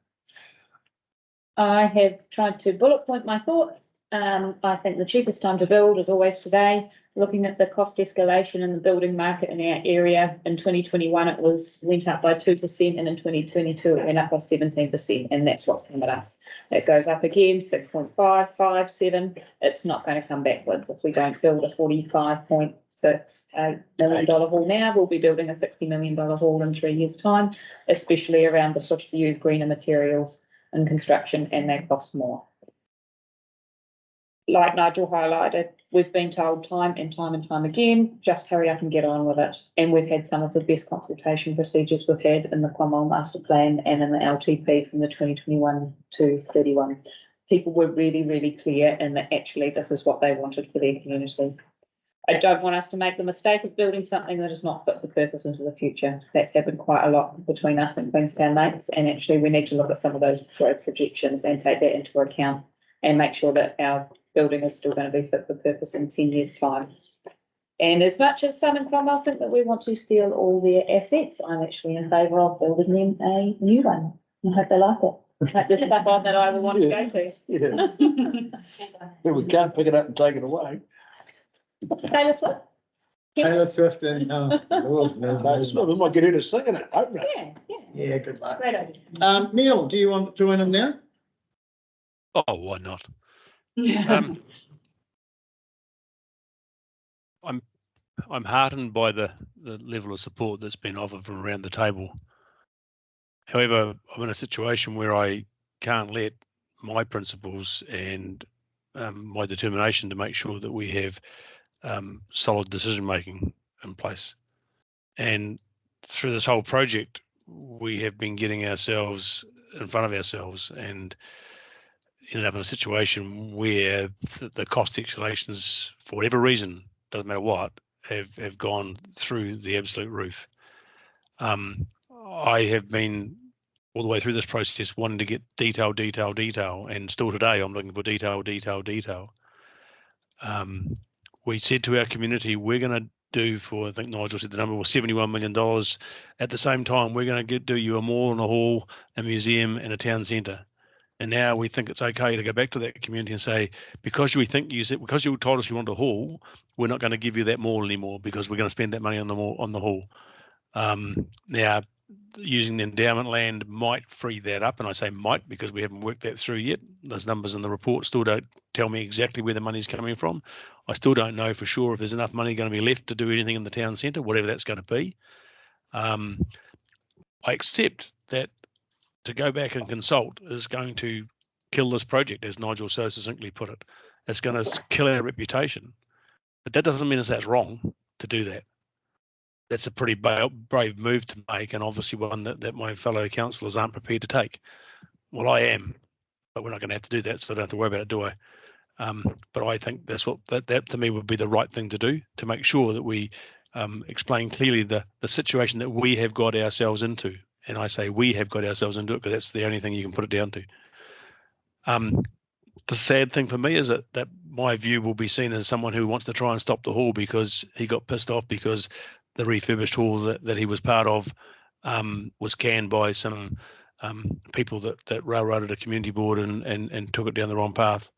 I have tried to bullet point my thoughts. I think the cheapest time to build is always today. Looking at the cost escalation in the building market in our area, in 2021 it went up by 2%, and in 2022 it went up by 17%, and that's what's come at us. It goes up again, 6.557. It's not going to come backwards. If we don't build a $45.68 million hall now, we'll be building a $60 million hall in 3 years' time, especially around the push to use greener materials in construction, and they cost more. Like Nigel highlighted, we've been told time and time again, just hurry up and get on with it. And we've had some of the best consultation procedures we've had in the Cromwell Master Plan and in the LTP from the 2021 to 31. People were really, really clear in that actually this is what they wanted for their community. I don't want us to make the mistake of building something that is not fit for purpose into the future. That's happened quite a lot between us and Queenstown mates, and actually we need to look at some of those growth projections and take that into account and make sure that our building is still going to be fit for purpose in 10 years' time. And as much as some in Cromwell think that we want to steal all their assets, I'm actually in favour of building them a new one. I hope they like it. I hope there's stuff on that I will want to go to. Yeah. Yeah, we can't pick it up and take it away. Taylor Swift. Taylor Swift and, Lord, no. It's not, we might get into singing it, open it. Yeah, yeah, Yeah, good luck. great idea. Neil, do you want to join him now? Oh, why not? I'm heartened by the level of support that's been offered from around the table. However, I'm in a situation where I can't let my principles and my determination to make sure that we have solid decision making in place. And through this whole project, we have been getting ourselves in front of ourselves and ended up in a situation where the cost escalations, for whatever reason, doesn't matter what, have gone through the absolute roof. I have been all the way through this process wanting to get detail, and still today I'm looking for detail. We said to our community, we're going to do for, I think Nigel said the number was $71 million. At the same time, we're going to do you a mall and a hall, a museum and a town centre. And now we think it's okay to go back to that community and say, because you told us you want a hall, we're not going to give you that mall anymore because we're going to spend that money on the mall, on the hall. Now, using the endowment land might free that up, and I say might because we haven't worked that through yet. Those numbers in the report still don't tell me exactly where the money's coming from. I still don't know for sure if there's enough money going to be left to do anything in the town centre, whatever that's going to be. I accept that to go back and consult is going to kill this project, as Nigel so succinctly put it. It's going to kill our reputation. But that doesn't mean that's wrong to do that. That's a pretty brave move to make, and obviously one that my fellow councillors aren't prepared to take. Well, I am, but we're not going to have to do that, so I don't have to worry about it, do I? But I think that's what that to me would be the right thing to do, to make sure that we explain clearly the situation that we have got ourselves into. And I say we have got ourselves into it because that's the only thing you can put it down to. The sad thing for me is that my view will be seen as someone who wants to try and stop the hall because he got pissed off because the refurbished hall that he was part of was canned by some people that railroaded a community board and took it down the wrong path.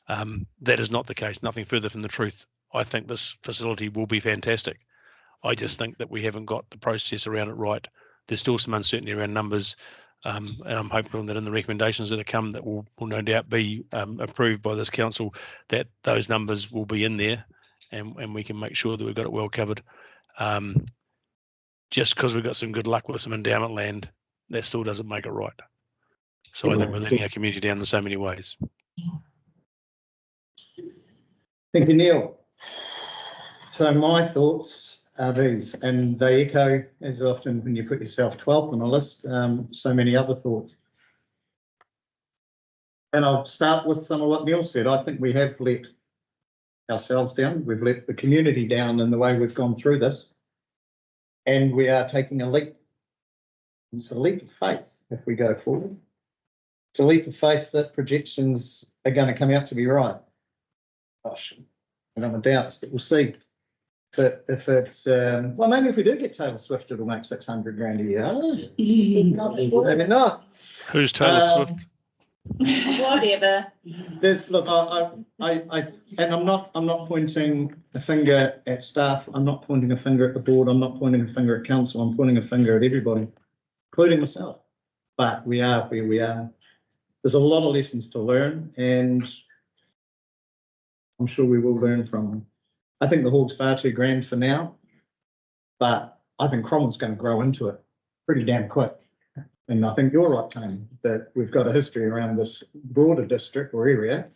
That is not the case, nothing further from the truth. I think this facility will be fantastic. I just think that we haven't got the process around it right. There's still some uncertainty around numbers, and I'm hopeful that in the recommendations that are come that will no doubt be approved by this council, that those numbers will be in there and we can make sure that we've got it well covered. Just because we've got some good luck with some endowment land, that still doesn't make it right. So I think we're letting our community down in so many ways. Thank you, Neil. So my thoughts are these, and they echo, as often when you put yourself 12th on a list, so many other thoughts. And I'll start with some of what Neil said. I think we have let ourselves down. We've let the community down in the way we've gone through this. And we are taking a leap. It's a leap of faith if we go forward. It's a leap of faith that projections are going to come out to be right. Gosh, I don't have doubts, but we'll see. But if it's, well, maybe if we do get Taylor Swift, it'll make 600 grand a year. Maybe not. Who's Taylor Swift? Whatever. There's, look, and I'm not pointing a finger at staff. I'm not pointing a finger at the board. I'm not pointing a finger at council. I'm pointing a finger at everybody, including myself. But we are where we are. There's a lot of lessons to learn, and I'm sure we will learn from them. I think the hall's far too grand for now, but I think Cromwell's going to grow into it pretty damn quick. And I think you're right, Tony, that we've got a history around this broader district or area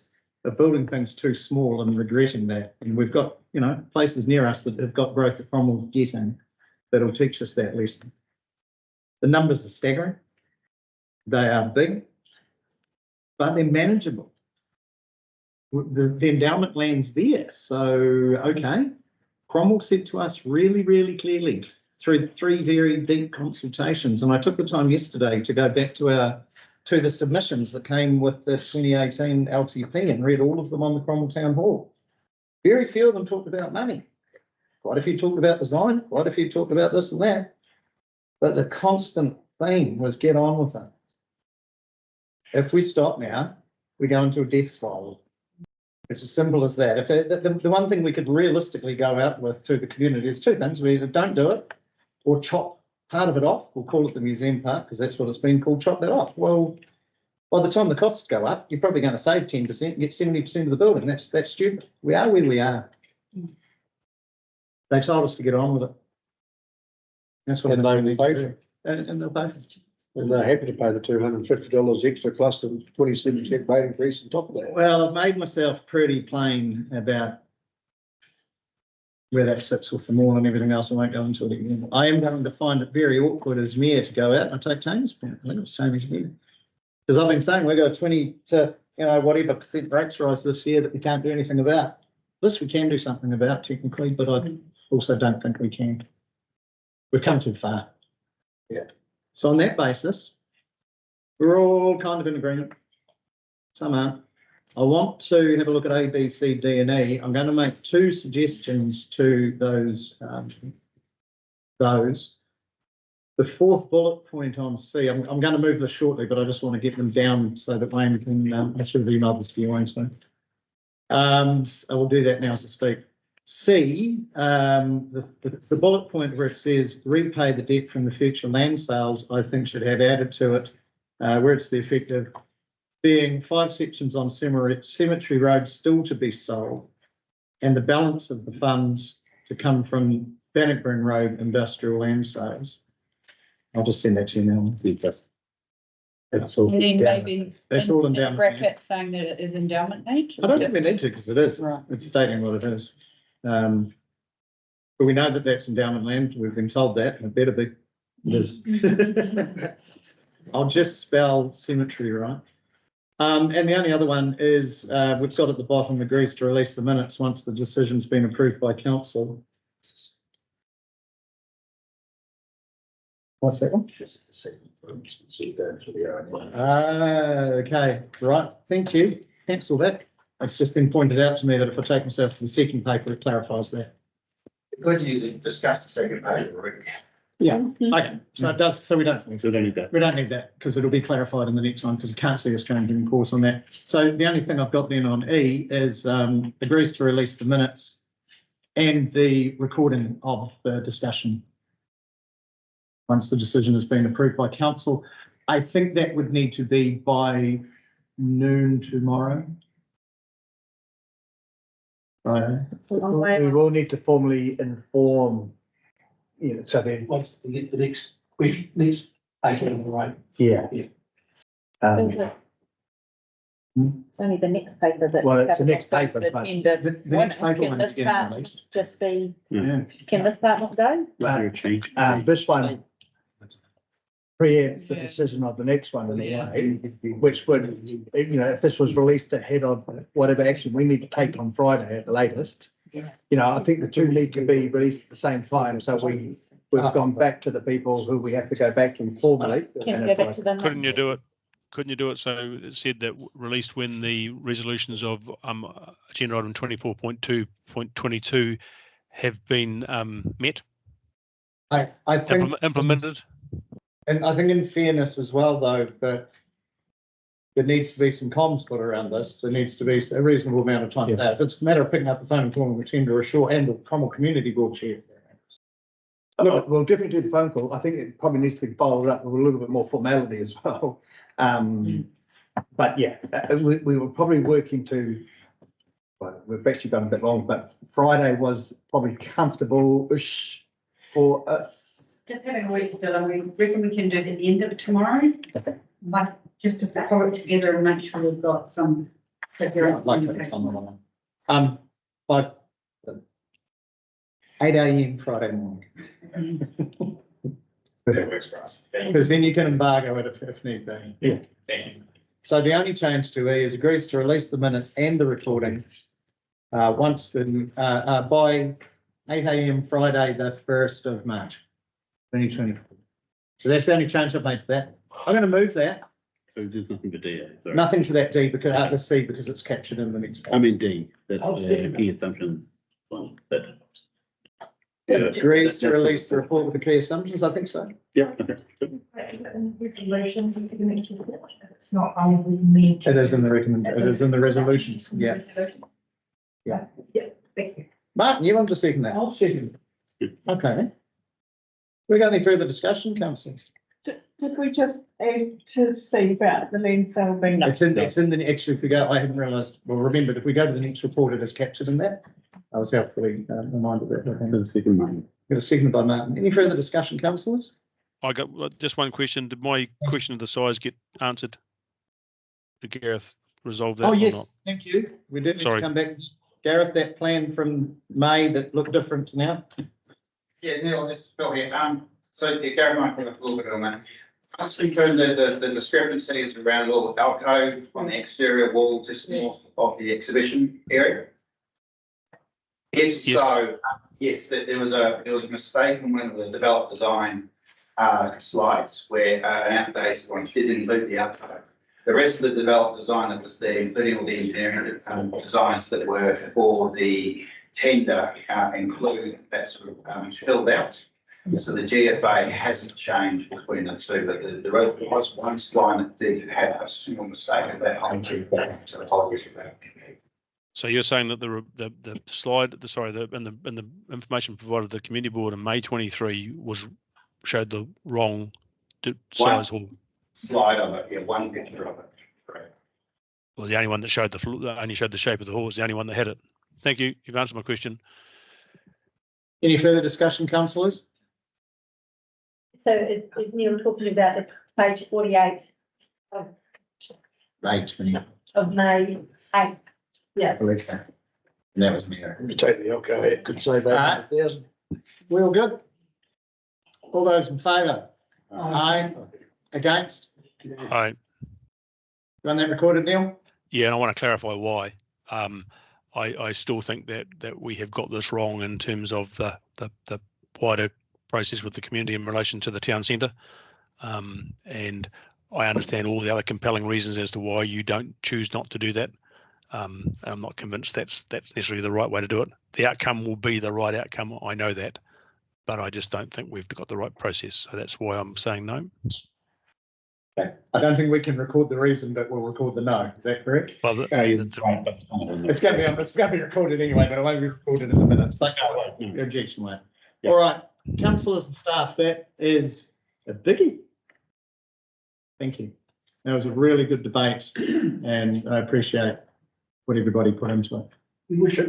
of building things too small and regretting that. And we've got, you know, places near us that have got growth that Cromwell's getting that'll teach us that lesson. The numbers are staggering. They are big, but they're manageable. The endowment land's there. So, okay, Cromwell said to us really, really clearly through 3 very deep consultations, and I took the time yesterday to go back to the submissions that came with the 2018 LTP and read all of them on the Cromwell Town Hall. Very few of them talked about money. Quite a few talked about design, quite a few talked about this and that. But the constant theme was get on with it. If we stop now, we go into a death spiral. It's as simple as that. If the one thing we could realistically go out with to the community is two things. We either don't do it or chop part of it off. We'll call it the museum park because that's what it's been called, chop that off. Well, by the time the costs go up, you're probably going to save 10% and get 70% of the building. That's stupid. We are where we are. They told us to get on with it. That's what And they they need will to pay do. And they'll pay. And they're happy to pay the $250 extra plus the 27% rate increase on top of that. Well, I've made myself pretty plain about where that sits with the mall and everything else. I won't go into it again. I am going to find it very awkward as mayor to go out and take Tammy's point. I think it was Tammy's mayor. Because I've been saying we got 20 to, whatever percent rates rise this year that we can't do anything about. This we can do something about technically, but I also don't think we can. We've come too far. Yeah. So on that basis, we're all kind of in agreement. Some aren't. I want to have a look at A, B, C, D, and E. I'm going to make two suggestions to those. The fourth bullet point on C, I'm going to move this shortly, but I just want to get them down so that Wayne can, I should have emailed this to you, Wayne, so. I will do that now as I speak. C, the bullet point where it says repay the debt from the future land sales, I think should have added to it, where it's the effect of being 5 sections on Cemetery Road still to be sold, and the balance of the funds to come from Bannockburn Road industrial land sales. I'll just send that to you now. That's all. And then maybe That's all in endowment. brackets saying that it is endowment land. I don't think we need to because it is. Right. It's stating what it is. But we know that that's endowment land. We've been told that. It better be. It is. I'll just spell cemetery right. And the only other one is we've got at the bottom agrees to release the minutes once the decision's been approved by council. What's that one? This is the second. See there for the Okay, right. Thank you. Cancel that. It's just been pointed out to me that if I take myself to the second paper, it clarifies that. Good usually discuss the second page already. Yeah, okay. So it does, so we don't So we don't need that. We don't need that because it'll be clarified in the next one because you can't see us changing course on that. So the only thing I've got then on E is agrees to release the minutes and the recording of the discussion. Once the decision has been approved by council, I think that would need to be by noon tomorrow. Right. We will need to formally inform, so then, What's the next question, next item on the right? yeah. It's only the next paper that. Well, it's the next covers paper, the but agenda. The next paper Can won't this be getting part released. just be, Yeah. can this part not go? This one preempts the decision of the next one in a way, which would, if this was released ahead of whatever action we need to take on Friday at the latest. I think the two need to be released at the same time, so we've gone back to the people who we have to go back informally. Can go back to them. Couldn't you do it so it said that released when the resolutions of agenda item 24.2.22 have been met, I think implemented? And I think in fairness as well, though, that there needs to be some comms put around this. There needs to be a reasonable amount of time for that. If it's a matter of picking up the phone and calling the tender ashore and the Cromwell Community Board chair. Look, we'll definitely do the phone call. I think it probably needs to be followed up with a little bit more formality as well. But yeah, we were probably working to, well, we've actually gone a bit long, but Friday was probably comfortable-ish for us. Just having a week, Dylan, we reckon we can do the end of tomorrow. But just to pull it together and make sure we've got some. By 8 a.m. Friday morning. That works for us. Because then you can embargo it if need be. Yeah. Thank you. So the only change to E is agrees to release the minutes and the recording once by 8 a.m. Friday, the 1st of March, 2024. So that's the only change I've made to that. I'm going to move that. So there's nothing for D, sorry. Nothing to that D because the C because it's captured in the next one. I mean D, that's key assumption. Well, that. Agrees to release the report with the key assumptions. I think so. Yeah. Okay. It's not only me. It is in the recommend. It is in the resolutions. Yeah. Yeah. Yeah, thank you. Martin, you want to second that? I'll second. Okay. We got any further discussion, councillors? Did we just add to see about the land sale being? It's in the, actually, if we go, I hadn't realised, well, remembered, if we go to the next report, it is captured in that. I was helpfully reminded of that. Got a second, Martin. Got a second by Martin. Any further discussion, councillors? I got just one question. Did my question of the size get answered? Did Gareth resolve that? Oh, or yes, not? thank you. We did need to Sorry. come back to Gareth, that plan from May that looked different to now. Yeah, Neil, this is Phil here. So yeah, Gary might comment a little bit on that. I was confirm the discrepancies around a little alcove on the exterior wall just north of the exhibition area. If so, yes, there was a mistake in one of the developed design slides where an outdated one did include the alcove. The rest of the developed design that was there, including all the engineering designs that were for the tender, include that sort of filled out. So the GFA hasn't changed between the two, but there was one slide that did have a small mistake in that. So apologies for that. So you're saying that the slide, and the information provided to the community board in May 23 showed the wrong size hall. Slide of it, yeah, one picture of it. Correct. Well, the only one that showed only showed the shape of the hall was the only one that had it. Thank you. You've answered my question. Any further discussion, councillors? So is Neil talking about the page 48 of May 20. of May 8th? Yeah. And that was me. You take the alcohol, it could save about 1,000. We all good? All those in favour? Aye. Against? Aye. Got that recorded, Neil? Yeah, and I want to clarify why. I still think that we have got this wrong in terms of the wider process with the community in relation to the town centre. And I understand all the other compelling reasons as to why you don't choose not to do that. And I'm not convinced that's necessarily the right way to do it. The outcome will be the right outcome. I know that, but I just don't think we've got the right process. So that's why I'm saying no. Okay. I don't think we can record the reason, but we'll record the no. Is that correct? Well, it's going to be recorded anyway, but it won't be recorded in the minutes. But no, objection, mate. Yeah. All right, councillors and staff, that is a biggie. Thank you. That was a really good debate, and I appreciate what everybody put into it.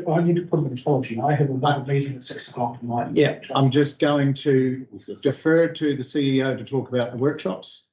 I need to put an apology. I have another meeting at 6 o'clock tonight. Yeah, I'm just going to defer to the CEO to talk about the workshops.